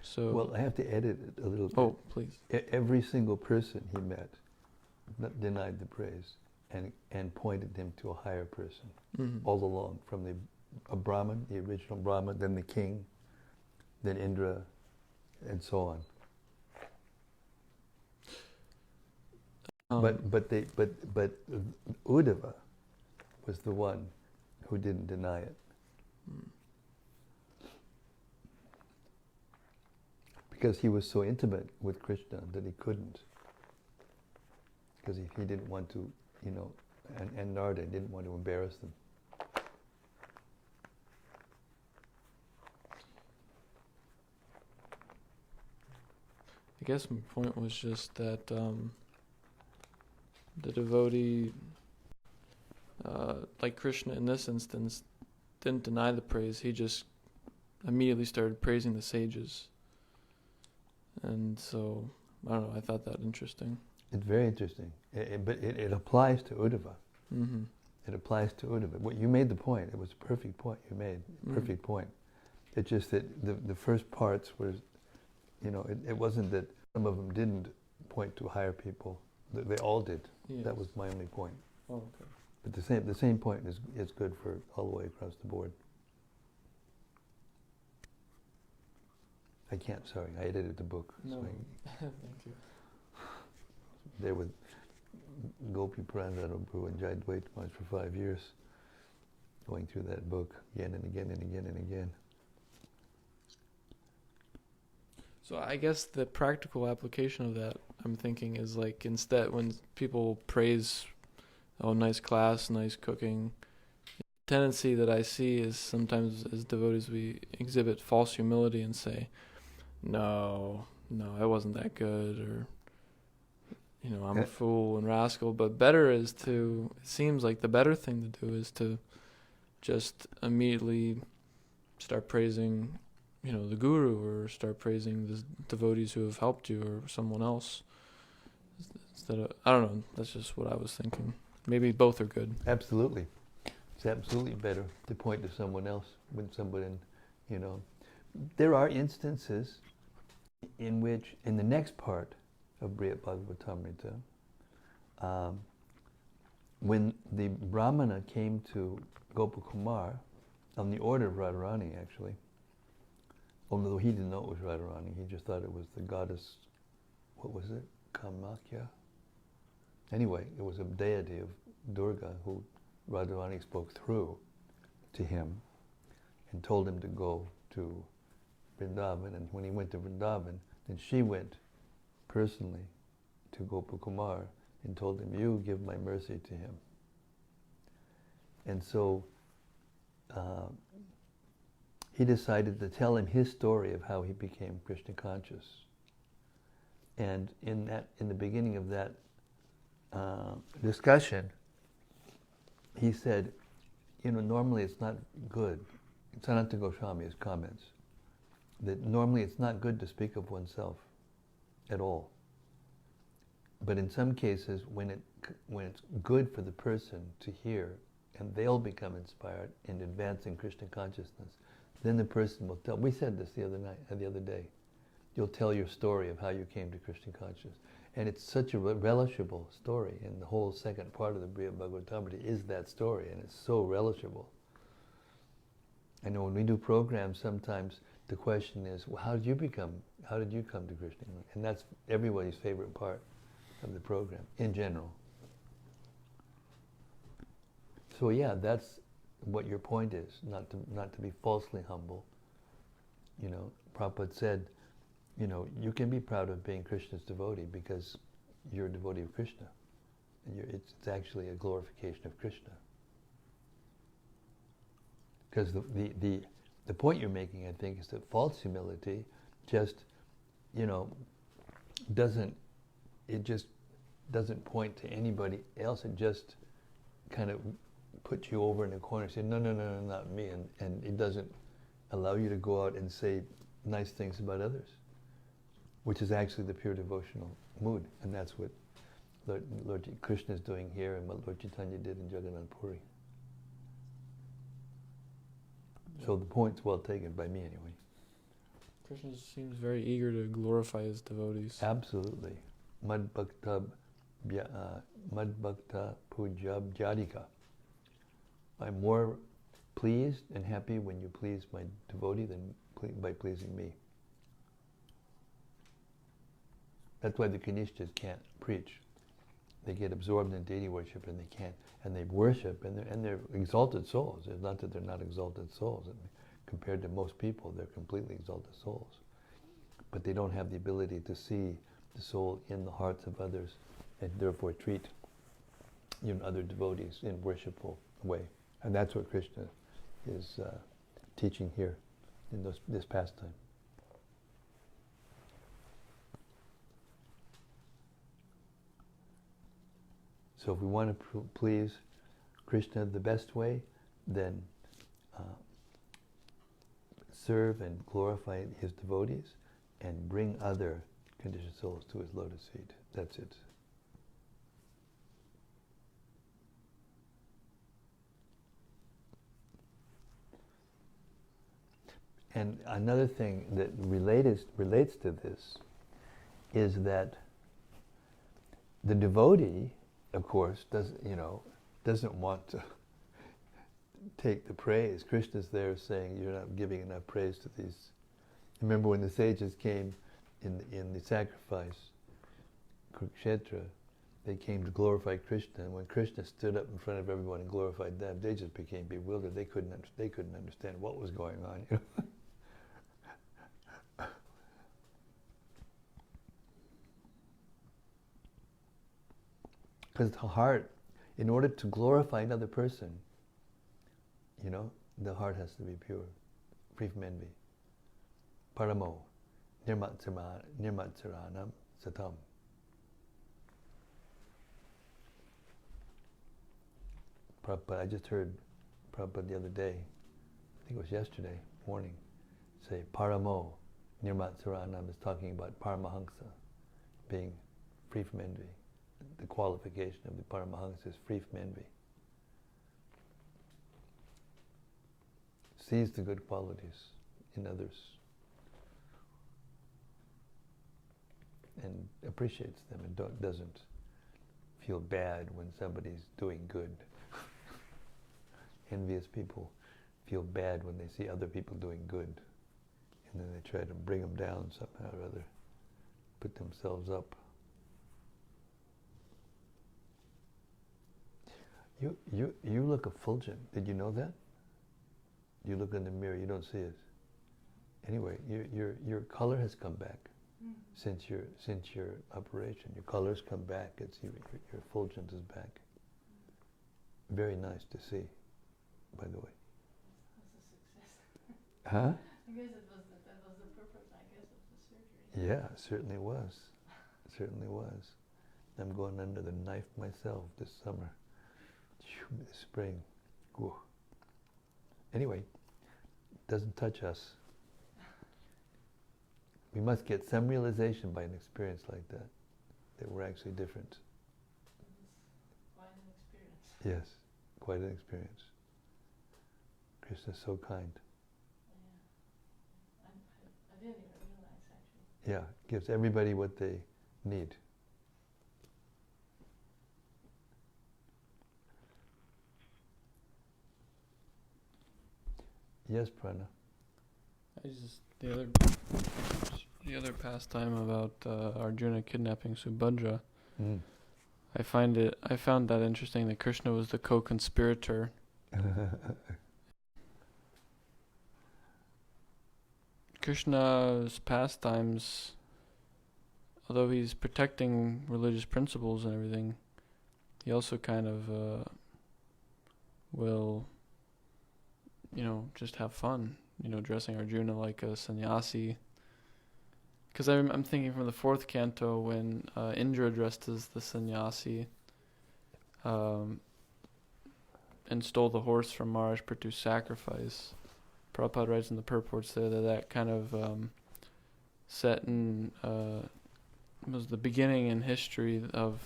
Speaker 2: So
Speaker 1: well, I have to edit it a little bit.
Speaker 2: Oh, please.
Speaker 1: Every single person he met denied the praise and pointed him to a higher person, all along, from a Brahman, the original Brahman, then the king, then Indra, and so on. But Uddhava was the one who didn't deny it. Because he was so intimate with Krishna that he couldn't. Because he didn't want to, and Narada didn't want to embarrass them.
Speaker 2: I guess my point was just that the devotee, like Krishna in this instance, didn't deny the praise. He just immediately started praising the sages. And so, I don't know, I thought that interesting.
Speaker 1: It's very interesting. But it applies to Uddhava.
Speaker 2: Mm-hmm.
Speaker 1: It applies to Uddhava. Well, you made the point. It was a perfect point you made. Perfect point. It's just that the first parts was, it wasn't that some of them didn't point to higher people. They all did. Yes. That was my only point.
Speaker 2: Oh, okay.
Speaker 1: But the same point is good for all the way across the board. I edited the book.
Speaker 2: No,
Speaker 1: so
Speaker 2: thank you.
Speaker 1: There with Gopi Pranadabhu and Jayadvaita Maharaj for 5 years, going through that book again and again and again and again.
Speaker 2: So I guess the practical application of that, I'm thinking, is like instead when people praise, oh, nice class, nice cooking, the tendency that I see is sometimes as devotees we exhibit false humility and say, no, I wasn't that good, or, I'm a fool and rascal. But it seems like the better thing to do is to just immediately start praising, the guru, or start praising the devotees who have helped you, or someone else. Instead of, I don't know, that's just what I was thinking. Maybe both are good.
Speaker 1: Absolutely. It's absolutely better to point to someone else when somebody, There are instances in which, in the next part of Brihad Bhagavatamrita, when the Brahmana came to Gopakumar, on the order of Radharani actually, Although he didn't know it was Radharani, he just thought it was the goddess, what was it? Kamakya? Anyway, it was a deity of Durga who Radharani spoke through to him and told him to go to Vrindavan. And when he went to Vrindavan, then she went personally to Gopakumar and told him, you give my mercy to him. And so he decided to tell him his story of how he became Krishna conscious. And in the beginning of that discussion, he said, normally it's not good. Sanatana Goswami's comments, that normally it's not good to speak of oneself at all. But in some cases, when it's good for the person to hear, and they'll become inspired in advancing Krishna consciousness, then the person will tell. We said this the other day. You'll tell your story of how you came to Krishna consciousness. And it's such a relishable story, and the whole second part of the Brihad Bhagavatamrita is that story, and it's so relishable. I know when we do programs, sometimes the question is, well, how did you come to Krishna? And that's everybody's favorite part of the program, in general. So yeah, that's what your point is, not to be falsely humble. Prabhupada said, you can be proud of being Krishna's devotee because you're a devotee of Krishna. And it's actually a glorification of Krishna. Because the point you're making, I think, is that false humility just, doesn't point to anybody else. It just kind of puts you over in a corner and say, no, not me. And it doesn't allow you to go out and say nice things about others, which is actually the pure devotional mood. And that's what Lord Krishna is doing here and what Lord Chaitanya did in Jagannath Puri. So the point's well taken by me anyway.
Speaker 2: Krishna seems very eager to glorify his devotees.
Speaker 1: Absolutely. Madbhakta pujab jadika. I'm more pleased and happy when you please my devotee than by pleasing me. That's why the Kanishtas can't preach. They get absorbed in deity worship and they can't. And they worship and they're exalted souls. It's not that they're not exalted souls. I mean, compared to most people, they're completely exalted souls. But they don't have the ability to see the soul in the hearts of others and therefore treat other devotees in a worshipful way. And that's what Krishna is teaching here in this pastime. So if we want to please Krishna the best way, then serve and glorify his devotees and bring other conditioned souls to his lotus feet. That's it. And another thing that relates to this is that the devotee, of course, doesn't want to take the praise. Krishna's there saying you're not giving enough praise to these. Remember when the sages came in the sacrifice, Kurukshetra, they came to glorify Krishna, and when Krishna stood up in front of everyone and glorified them, they just became bewildered. They couldn't understand what was going on. Because the heart, in order to glorify another person, the heart has to be pure, free from envy. Paramo, nirmatsaranam satam. Prabhupada, I just heard Prabhupada the other day, I think it was yesterday morning, say paramo, nirmatsaranam is talking about paramahansa, being free from envy. The qualification of the Paramahansa is free from envy. Sees the good qualities in others and appreciates them and doesn't feel bad when somebody's doing good. Envious people feel bad when they see other people doing good and then they try to bring them down somehow or other, put themselves up. You look effulgent. Did you know that? You look in the mirror, you don't see it. Anyway, your color has come back since your operation. Your color's come back. Your effulgence is back. Very nice to see, by the way.
Speaker 3: That's a success.
Speaker 1: Huh?
Speaker 3: I guess that was the purpose, I guess, of the surgery.
Speaker 1: Yeah, it certainly was. Certainly was. I'm going under the knife myself this summer. This spring. Whew. Anyway, doesn't touch us. We must get some realization by an experience like that we're actually different.
Speaker 3: It's quite an experience.
Speaker 1: Yes, quite an experience. Krishna's so kind.
Speaker 3: Yeah. I didn't even realize, actually.
Speaker 1: Yeah, gives everybody what they need. Yes, Prana.
Speaker 2: The other pastime about Arjuna kidnapping Subhadra.
Speaker 1: Mm.
Speaker 2: I found that interesting that Krishna was the co-conspirator. Krishna's pastimes, although he's protecting religious principles and everything, he also kind of will, just have fun. Dressing Arjuna like a sannyasi. Because I'm thinking from the 4th canto when Indra dressed as the sannyasi and stole the horse from Maharaj Prithu's sacrifice. Prabhupada writes in the purports there that kind of set in was the beginning in history of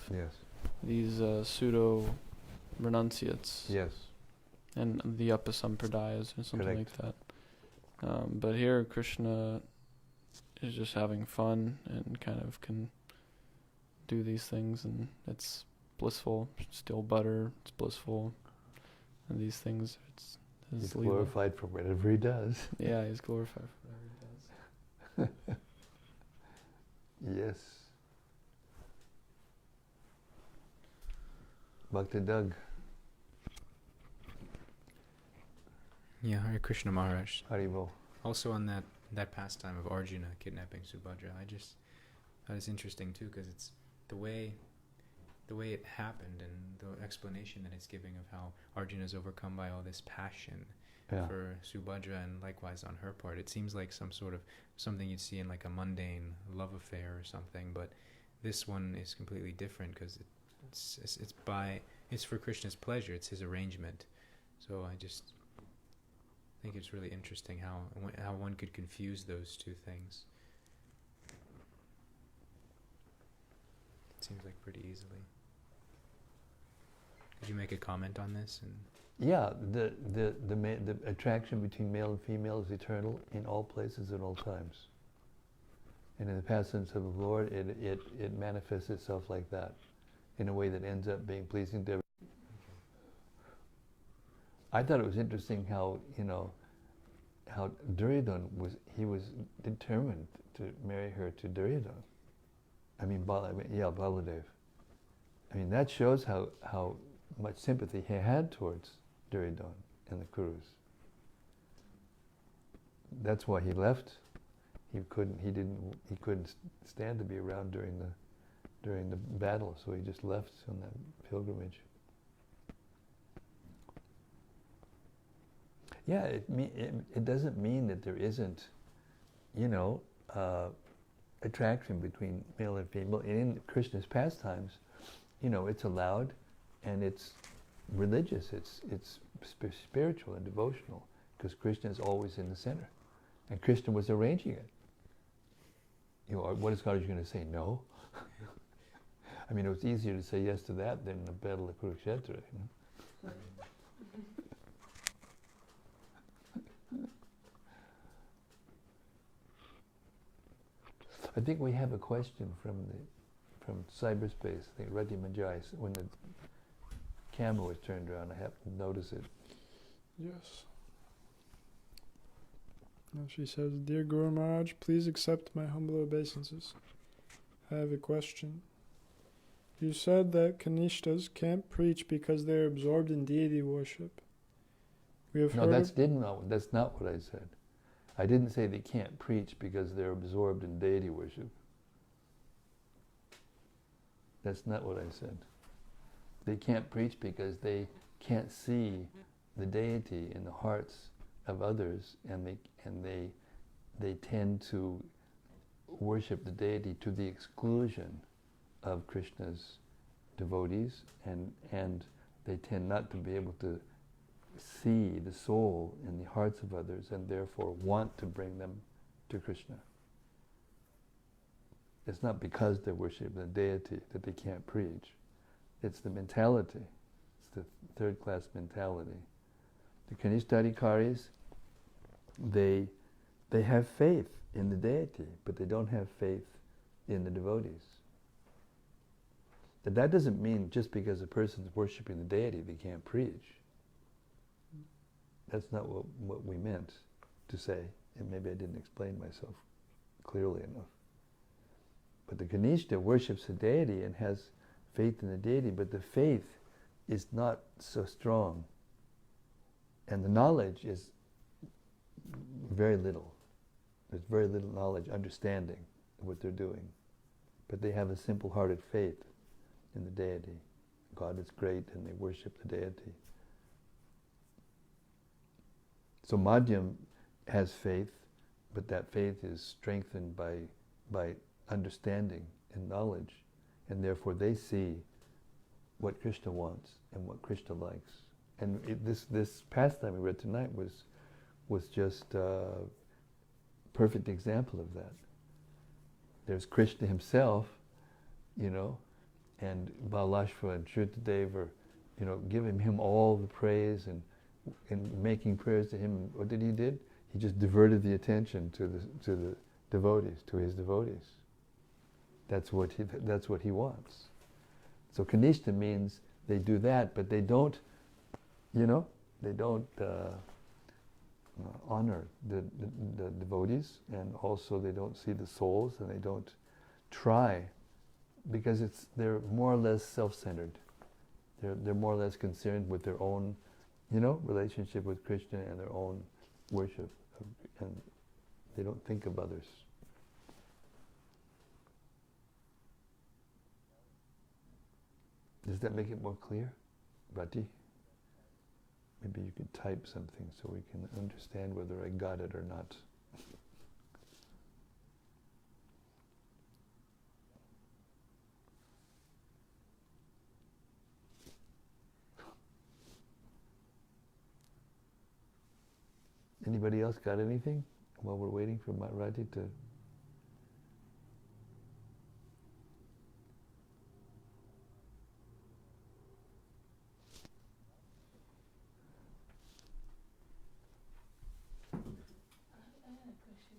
Speaker 2: these pseudo renunciates.
Speaker 1: Yes.
Speaker 2: And the Upasampradayas or something
Speaker 1: Correct.
Speaker 2: like that. But here Krishna is just having fun and kind of can do these things, and it's blissful. Still butter, it's blissful. And these things, it's his
Speaker 1: He's
Speaker 2: leela.
Speaker 1: glorified for whatever he does.
Speaker 2: Yeah, he's glorified for whatever he does.
Speaker 1: Yes. Bhakti Doug.
Speaker 4: Yeah, Hare Krishna Maharaj.
Speaker 1: Haribo.
Speaker 4: Also on that pastime of Arjuna kidnapping Subhadra, I just thought it's interesting too, because it's the way it happened and the explanation that it's giving of how Arjuna is overcome by all this passion for Subhadra, and likewise on her part. It seems like something you'd see in like a mundane love affair or something, but this one is completely different because it's for Krishna's pleasure. It's his arrangement. So I just think it's really interesting how one could confuse those two things. It seems like pretty easily. Could you make a comment on this?
Speaker 1: Yeah, the attraction between male and female is eternal in all places at all times. And in the pastimes of the Lord, it manifests itself like that, in a way that ends up being pleasing to everyone. I thought it was interesting how Duryodhana was determined to marry her to Duryodhana. Baladev. I mean, that shows how much sympathy he had towards Duryodhana and the Kurus. That's why he left. He couldn't stand to be around during the battle, so he just left on that pilgrimage. Yeah, it doesn't mean that there isn't, attraction between male and female. In Krishna's pastimes, it's allowed, and it's religious. It's spiritual and devotional, because Krishna is always in the center, and Krishna was arranging it. What is God going to say? No. I mean, it was easier to say yes to that than the battle of Kurukshetra. I think we have a question from cyberspace. I think Rati Manjai, when the camera was turned around, I happened to notice it.
Speaker 2: Yes.
Speaker 5: Now she says, Dear Guru Maharaj, please accept my humble obeisances. I have a question. You said that Kanishtas can't preach because they are absorbed in deity worship. We have
Speaker 1: No,
Speaker 5: heard
Speaker 1: that's not what I said. I didn't say they can't preach because they're absorbed in deity worship. That's not what I said. They can't preach because they can't see the deity in the hearts of others, and they tend to worship the deity to the exclusion of Krishna's devotees, and they tend not to be able to see the soul in the hearts of others, and therefore want to bring them to Krishna. It's not because they worship the deity that they can't preach. It's the mentality. It's the third-class mentality. The Kanishtadikaris, they have faith in the deity, but they don't have faith in the devotees. But that doesn't mean just because a person's worshiping the deity they can't preach. That's not what we meant to say, and maybe I didn't explain myself clearly enough. But the Kanishta worships the deity and has faith in the deity, but the faith is not so strong, and the knowledge is very little. There's very little knowledge, understanding of what they're doing. But they have a simple-hearted faith in the deity. God is great, and they worship the deity. So Madhyam has faith, but that faith is strengthened by understanding and knowledge, and therefore they see what Krishna wants and what Krishna likes. And this pastime we read tonight was just a perfect example of that. There's Krishna himself, and Balashva and Shrutadev are, giving him all the praise and making prayers to him. What did he did? He just diverted the attention to the devotees, to his devotees. That's what he wants. So Kanishta means they do that, but they don't, honor the devotees, and also they don't see the souls, and they don't try, because they're more or less self-centered. They're more or less concerned with their own, relationship with Krishna and their own worship, and they don't think of others. Does that make it more clear, Rati? Maybe you could type something so we can understand whether I got it or not. Anybody else got anything while we're waiting for Rati to...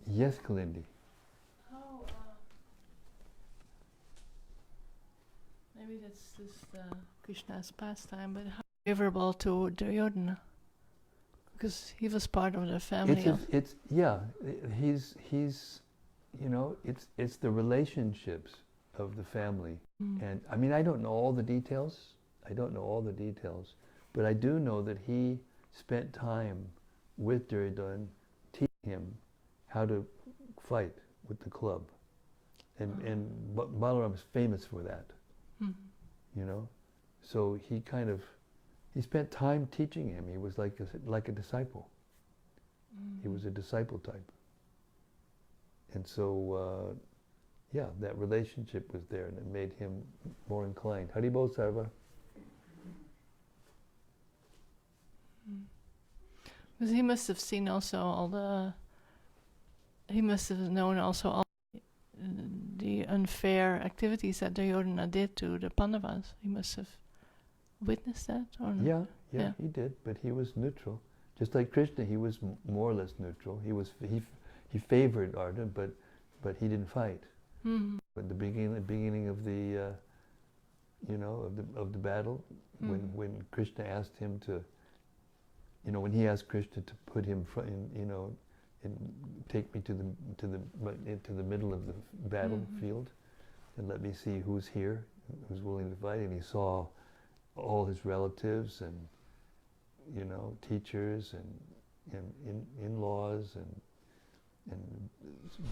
Speaker 1: Yes, Kalindi.
Speaker 3: How, maybe that's just Krishna's pastime, but how favorable to Duryodhana? Because he was part of the family.
Speaker 1: It's the relationships of the family.
Speaker 3: Mm.
Speaker 1: And I mean, I don't know all the details, but I do know that he spent time with Duryodhana, teaching him how to fight with the club. And Balaram is famous for that, So he spent time teaching him. He was like a disciple. He was a disciple type. And so, that relationship was there, and it made him more inclined. Haribol Sarva.
Speaker 3: Because he must have seen also he must have known also all the unfair activities that Duryodhana did to the Pandavas. He must have witnessed that, or not?
Speaker 1: Yeah, he did, but he was neutral. Just like Krishna, he was more or less neutral. He favored Arjuna, but he didn't fight.
Speaker 3: Mm-hmm.
Speaker 1: At the beginning of the of the battle, when Krishna asked him to, when he asked Krishna to put him and take me to the middle of the battlefield, and let me see who's here, who's willing to fight. And he saw all his relatives and, you know, teachers and in-laws and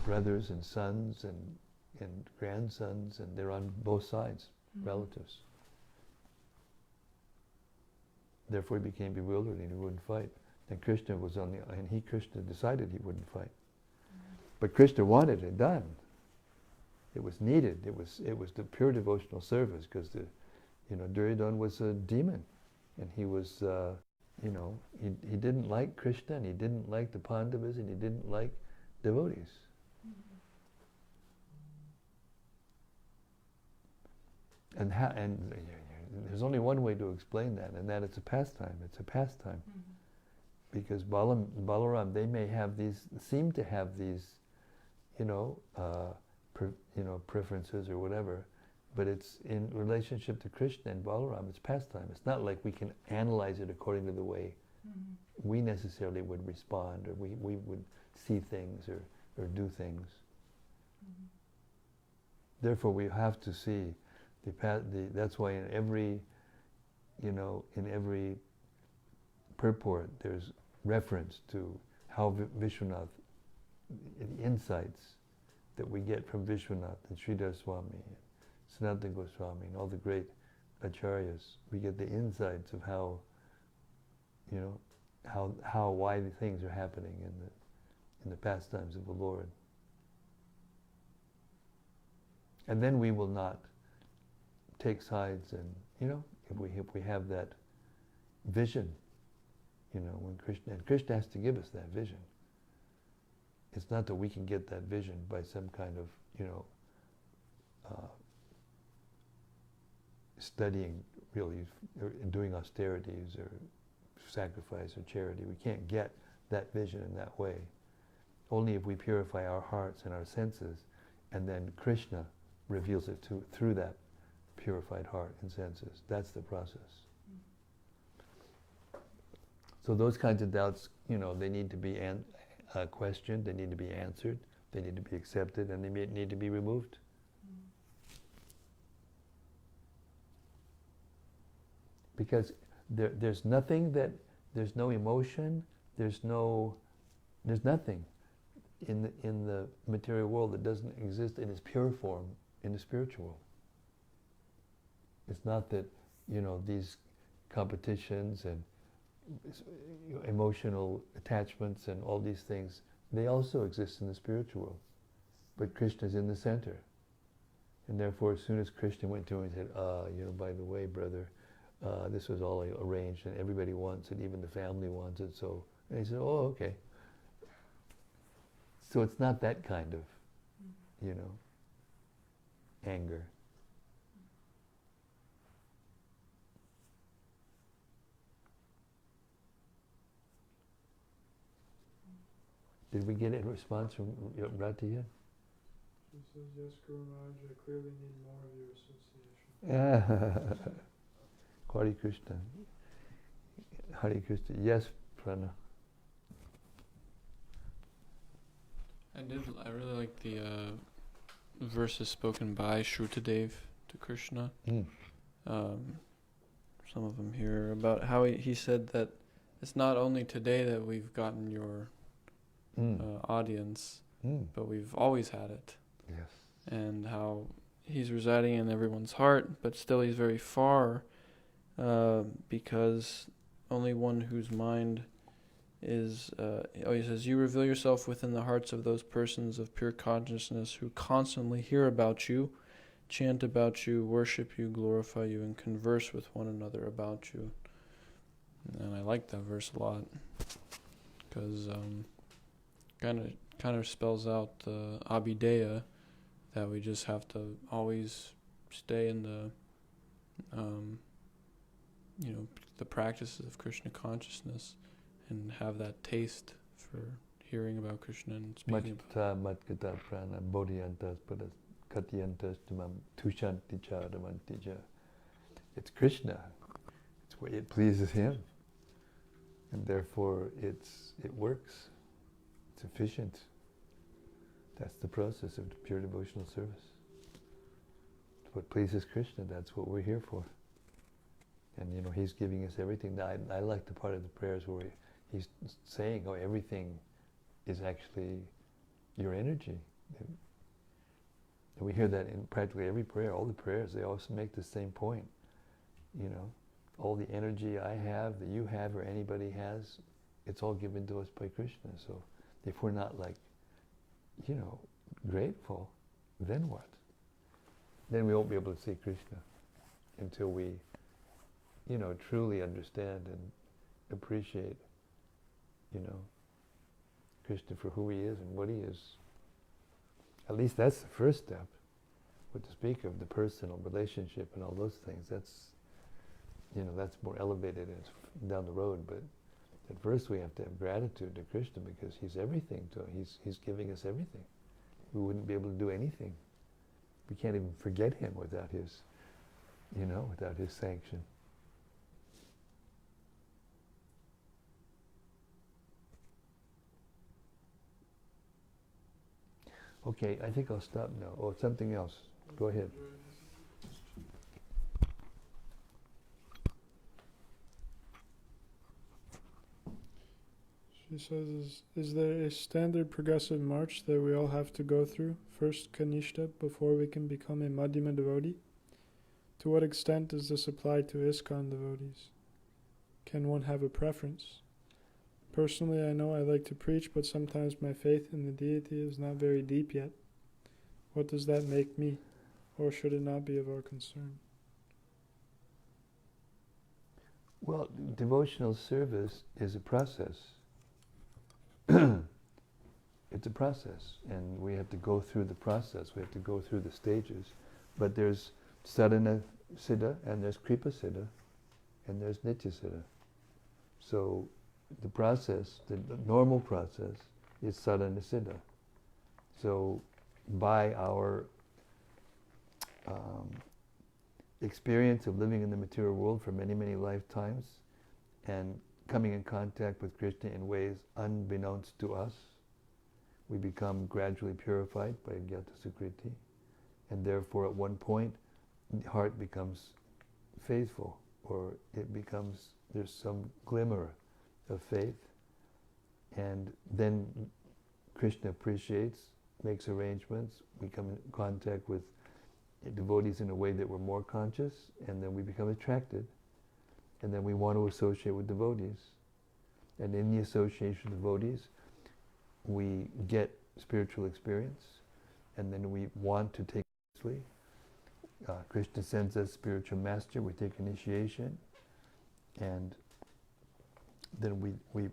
Speaker 1: brothers and sons and grandsons, and they're on both sides, relatives. Therefore he became bewildered and he wouldn't fight. And Krishna was Krishna decided he wouldn't fight. But Krishna wanted it done. It was needed. It was the pure devotional service, because Duryodhana was a demon, and he was he didn't like Krishna, and he didn't like the Pandavas, and he didn't like devotees. And there's only one way to explain that, and that it's a pastime. It's a pastime. Because Balaram, they may seem to have these, preferences or whatever, but it's in relationship to Krishna and Balaram, it's pastime. It's not like we can analyze it according to the way we necessarily would respond, or we would see things or do things. Therefore, we have to see that's why in every purport there's reference to how Vishwanath, the insights that we get from Vishwanath and Sridhar Swami and Sanatana Goswami and all the great acharyas, we get the insights of how why the things are happening in the pastimes of the Lord. And then we will not take sides, and if we have that vision, when Krishna has to give us that vision. It's not that we can get that vision by some kind of studying really, or doing austerities or sacrifice or charity. We can't get that vision in that way. Only if we purify our hearts and our senses, and then Krishna reveals it through that purified heart and senses. That's the process. So those kinds of doubts, they need to be questioned, they need to be answered, they need to be accepted, and they need to be removed. Because there's nothing there's no emotion, there's nothing in the material world that doesn't exist in its pure form in the spiritual world. It's not that, these competitions and emotional attachments and all these things, they also exist in the spiritual world. But Krishna's in the center. And therefore, as soon as Krishna went to him and said, by the way, brother, this was all arranged and everybody wants it, even the family wants it, so, and he said, oh, okay. So it's not that kind of, anger. Did we get a response from Rati yet?
Speaker 5: She says, yes, Guru Maharaj, I clearly need more of your association.
Speaker 1: Hare Krishna. Hare Krishna. Yes, Prana.
Speaker 2: I really like the verses spoken by Shrutadev to Krishna. Some of them here about how he said that it's not only today that we've gotten your audience, but we've always had it.
Speaker 1: Yes.
Speaker 2: And how he's residing in everyone's heart, but still he's very far, because only one whose mind is, he says, you reveal yourself within the hearts of those persons of pure consciousness who constantly hear about you, chant about you, worship you, glorify you, and converse with one another about you. And I like that verse a lot, because kind of spells out the abhideya, that we just have to always stay in the the practices of Krishna consciousness and have that taste for hearing about Krishna and speaking about
Speaker 1: Matkata prana bodhiyantas padas katyantas tumam tushanti charamantija. It's Krishna. It's where it pleases him. And therefore it works. efficient. That's the process of pure devotional service. What pleases Krishna, that's what we're here for. And He's giving us everything. I like the part of the prayers where He's saying, everything is actually your energy. And we hear that in practically every prayer. All the prayers, they also make the same point. All the energy I have, that you have, or anybody has, it's all given to us by Krishna. So if we're not grateful, then what? Then we won't be able to see Krishna until we, truly understand and appreciate, Krishna for who He is and what He is. At least that's the first step. What to speak of the personal relationship and all those things, that's more elevated and it's down the road. But at first we have to have gratitude to Krishna because He's everything to us. He's giving us everything. We wouldn't be able to do anything. We can't even forget Him without His, without His sanction. Okay, I think I'll stop now. Oh, something else. Go ahead.
Speaker 5: She says, is there a standard progressive march that we all have to go through? First Kanishta, before we can become a Madhyama devotee? To what extent does this apply to ISKCON devotees? Can one have a preference? Personally, I know I like to preach, but sometimes my faith in the deity is not very deep yet. What does that make me? Or should it not be of our concern?
Speaker 1: Well, devotional service is a process. It's a process, and we have to go through the process. We have to go through the stages. But there's sadhana siddha, and there's kripa siddha, and there's nitya siddha. So the process, the normal process, is sadhana siddha. So by our experience of living in the material world for many, many lifetimes, and coming in contact with Krishna in ways unbeknownst to us, we become gradually purified by Gyata Sukriti, and therefore at one point the heart becomes faithful, or there's some glimmer of faith, and then Krishna appreciates, makes arrangements, we come in contact with devotees in a way that we're more conscious, and then we become attracted, and then we want to associate with devotees. And in the association with devotees, we get spiritual experience, and then we want to take it seriously. Krishna sends us spiritual master, we take initiation, and then we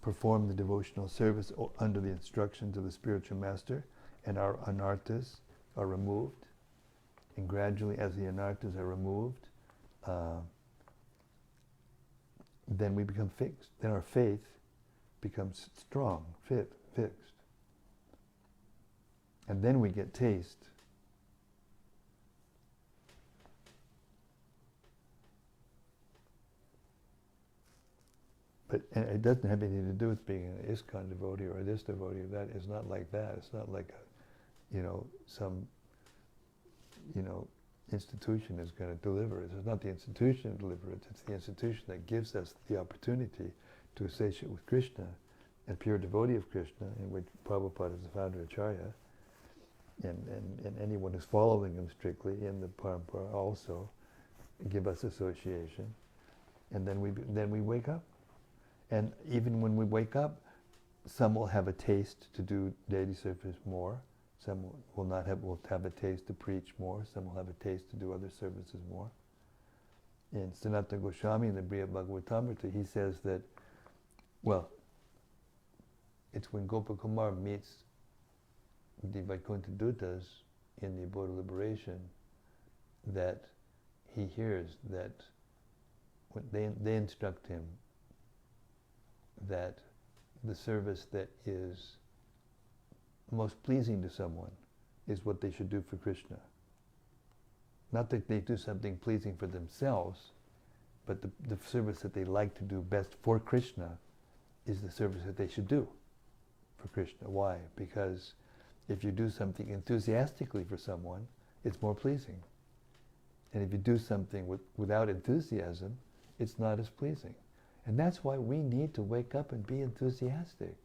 Speaker 1: perform the devotional service under the instructions of the spiritual master, and our anarthas are removed. And gradually, as the anarthas are removed, then we become fixed. Then our faith becomes strong, fixed. And then we get taste. But it doesn't have anything to do with being an ISKCON devotee or this devotee or that. It's not like that. It's not like some institution is going to deliver it. It's not the institution that delivers it. It's the institution that gives us the opportunity to associate with Krishna, a pure devotee of Krishna, in which Prabhupada is the founder Acharya, and anyone who's following him strictly in the parampara also give us association, and then we wake up. And even when we wake up, some will have a taste to do deity service more. Some will have a taste to preach more. Some will have a taste to do other services more. In Sanatana Goswami in the Brihad Bhagavatamrita, he says that, well, it's when Gopakumar meets the Vaikuntha Dutas in the abode of liberation that he hears that when they instruct him that the service that is most pleasing to someone is what they should do for Krishna. Not that they do something pleasing for themselves, but the service that they like to do best for Krishna is the service that they should do for Krishna. Why? Because if you do something enthusiastically for someone, it's more pleasing. And if you do something without enthusiasm, it's not as pleasing. And that's why we need to wake up and be enthusiastic.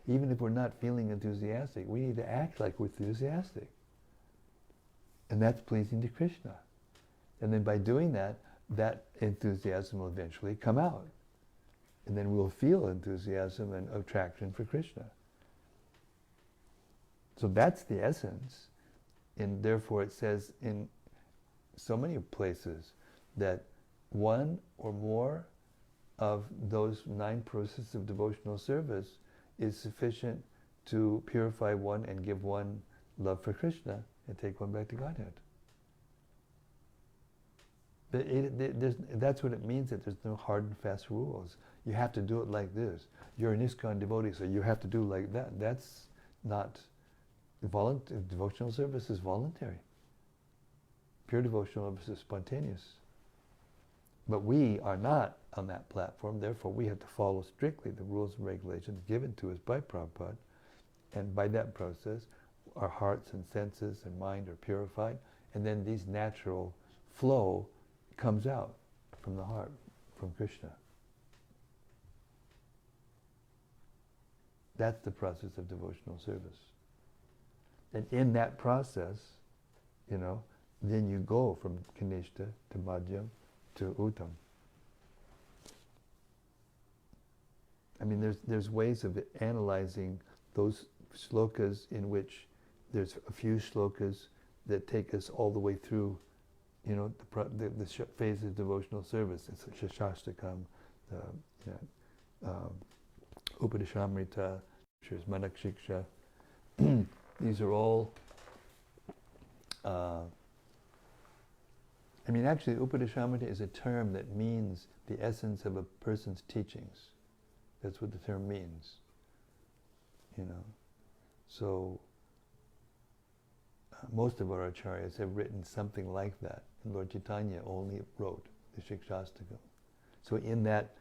Speaker 1: Even if we're not feeling enthusiastic, we need to act like we're enthusiastic. And that's pleasing to Krishna. And then by doing that, that enthusiasm will eventually come out. And then we'll feel enthusiasm and attraction for Krishna. So that's the essence. And therefore it says in so many places that one or more of those 9 processes of devotional service is sufficient to purify one and give one love for Krishna and take one back to Godhead. That's what it means, that there's no hard and fast rules. You have to do it like this. You're an ISKCON devotee, so you have to do like that. That's not devotional service is voluntary. Pure devotional service is spontaneous. But we are not on that platform, therefore we have to follow strictly the rules and regulations given to us by Prabhupada. And by that process, our hearts and senses and mind are purified, and then these natural flow comes out from the heart, from Krishna. That's the process of devotional service. And in that process, then you go from Kanishta to Madhyam to Uttam. I mean, there's ways of analyzing those shlokas in which there's a few shlokas that take us all the way through, the phase of devotional service. It's Shashtakam, Upadeshamrita, Manakshiksha. These are all, actually Upadeshamrita is a term that means the essence of a person's teachings. That's what the term means. So most of our acharyas have written something like that. And Lord Chaitanya only wrote the Shikshastakam. So in that,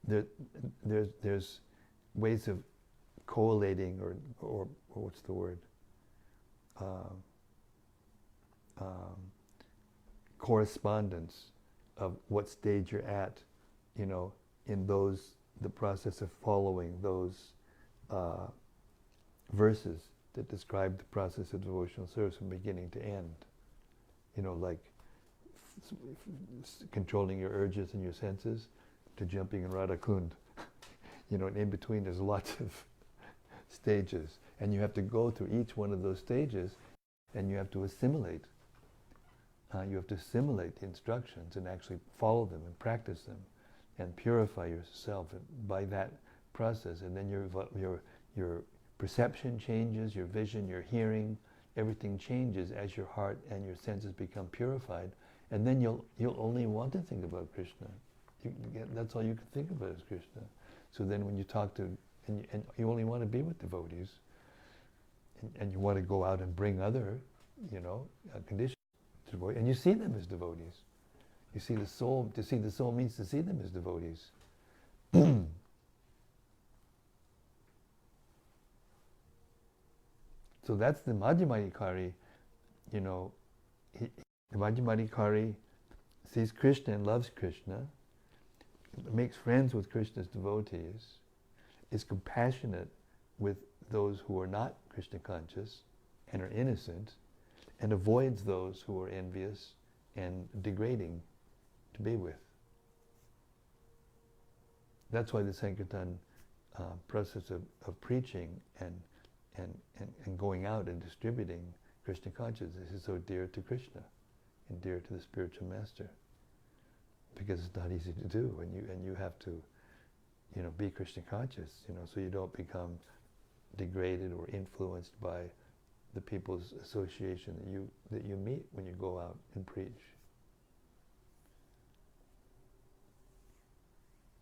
Speaker 1: there's ways of collating or what's the word? Correspondence of what stage you're at, in the process of following those verses that describe the process of devotional service from beginning to end. Like controlling your urges and your senses to jumping in Radha Kund. And in between there's lots of stages. And you have to go through each one of those stages and you have to assimilate. You have to assimilate the instructions and actually follow them and practice them and purify yourself by that process. And then your perception changes, your vision, your hearing, everything changes as your heart and your senses become purified. And then you'll only want to think about Krishna. That's all you can think about is Krishna. So then when you talk to, and you only want to be with devotees, and you want to go out and bring other, conditions to devotees, and you see them as devotees. You see the soul, to see the soul means to see them as devotees. So that's the Madhyamadikari, the Madhyamadikari sees Krishna and loves Krishna, makes friends with Krishna's devotees, is compassionate with those who are not Krishna conscious and are innocent, and avoids those who are envious and degrading to be with. That's why the Sankirtan process of preaching and going out and distributing Krishna consciousness is so dear to Krishna and dear to the spiritual master, because it's not easy to do, and you have to, be Krishna conscious, so you don't become degraded or influenced by the people's association that you meet when you go out and preach.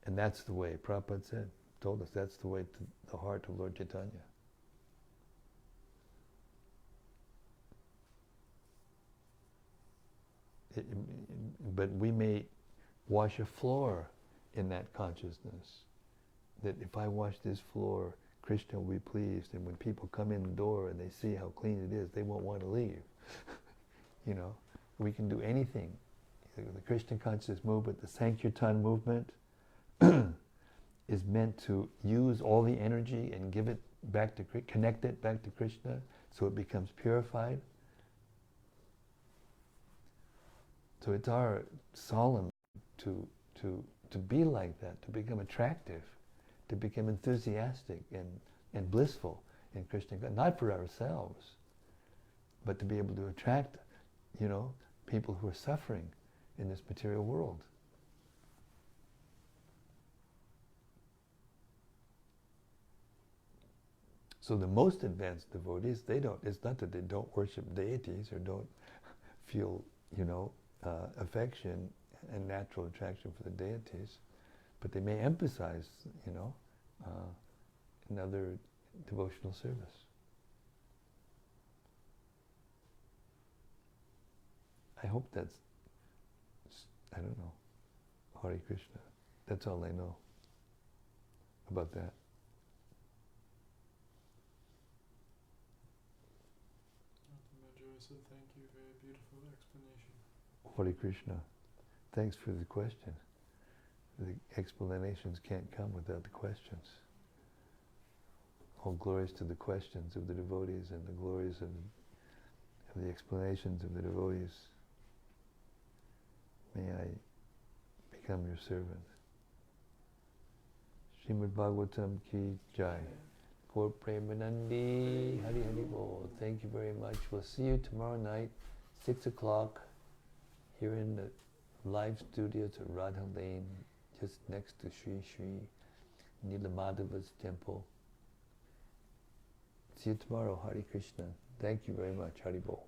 Speaker 1: And that's the way Prabhupada told us that's the way to the heart of Lord Chaitanya. But we may wash a floor in that consciousness, that if I wash this floor, Krishna will be pleased, and when people come in the door and they see how clean it is, they won't want to leave. You know, we can do anything. The Krishna conscious movement, the Sankirtan movement, is meant to use all the energy and give it back to, connect it back to Krishna, so it becomes purified. So it's our solemn to be like that, to become attractive, to become enthusiastic and blissful in Krishna, not for ourselves, but to be able to attract, you know, people who are suffering in this material world. So the most advanced devotees, it's not that they don't worship deities or don't feel, you know, affection and natural attraction for the deities, but they may emphasize, you know, another devotional service. I hope that's, I don't know, Hare Krishna. That's all I know about that.
Speaker 5: Said thank you, very beautiful explanation.
Speaker 1: Hare Krishna. Thanks for the question. The explanations can't come without the questions. All glories to the questions of the devotees and the glories of the explanations of the devotees. May I become your servant. Srimad-Bhagavatam ki jai. For Premanandi, Hari Hari Bol. Thank you very much. We'll see you tomorrow night, 6 o'clock, here in the live studios at Radha Lane, just next to Sri Sri Nilamadava's temple. See you tomorrow, Hari Krishna. Thank you very much, Hari Bol.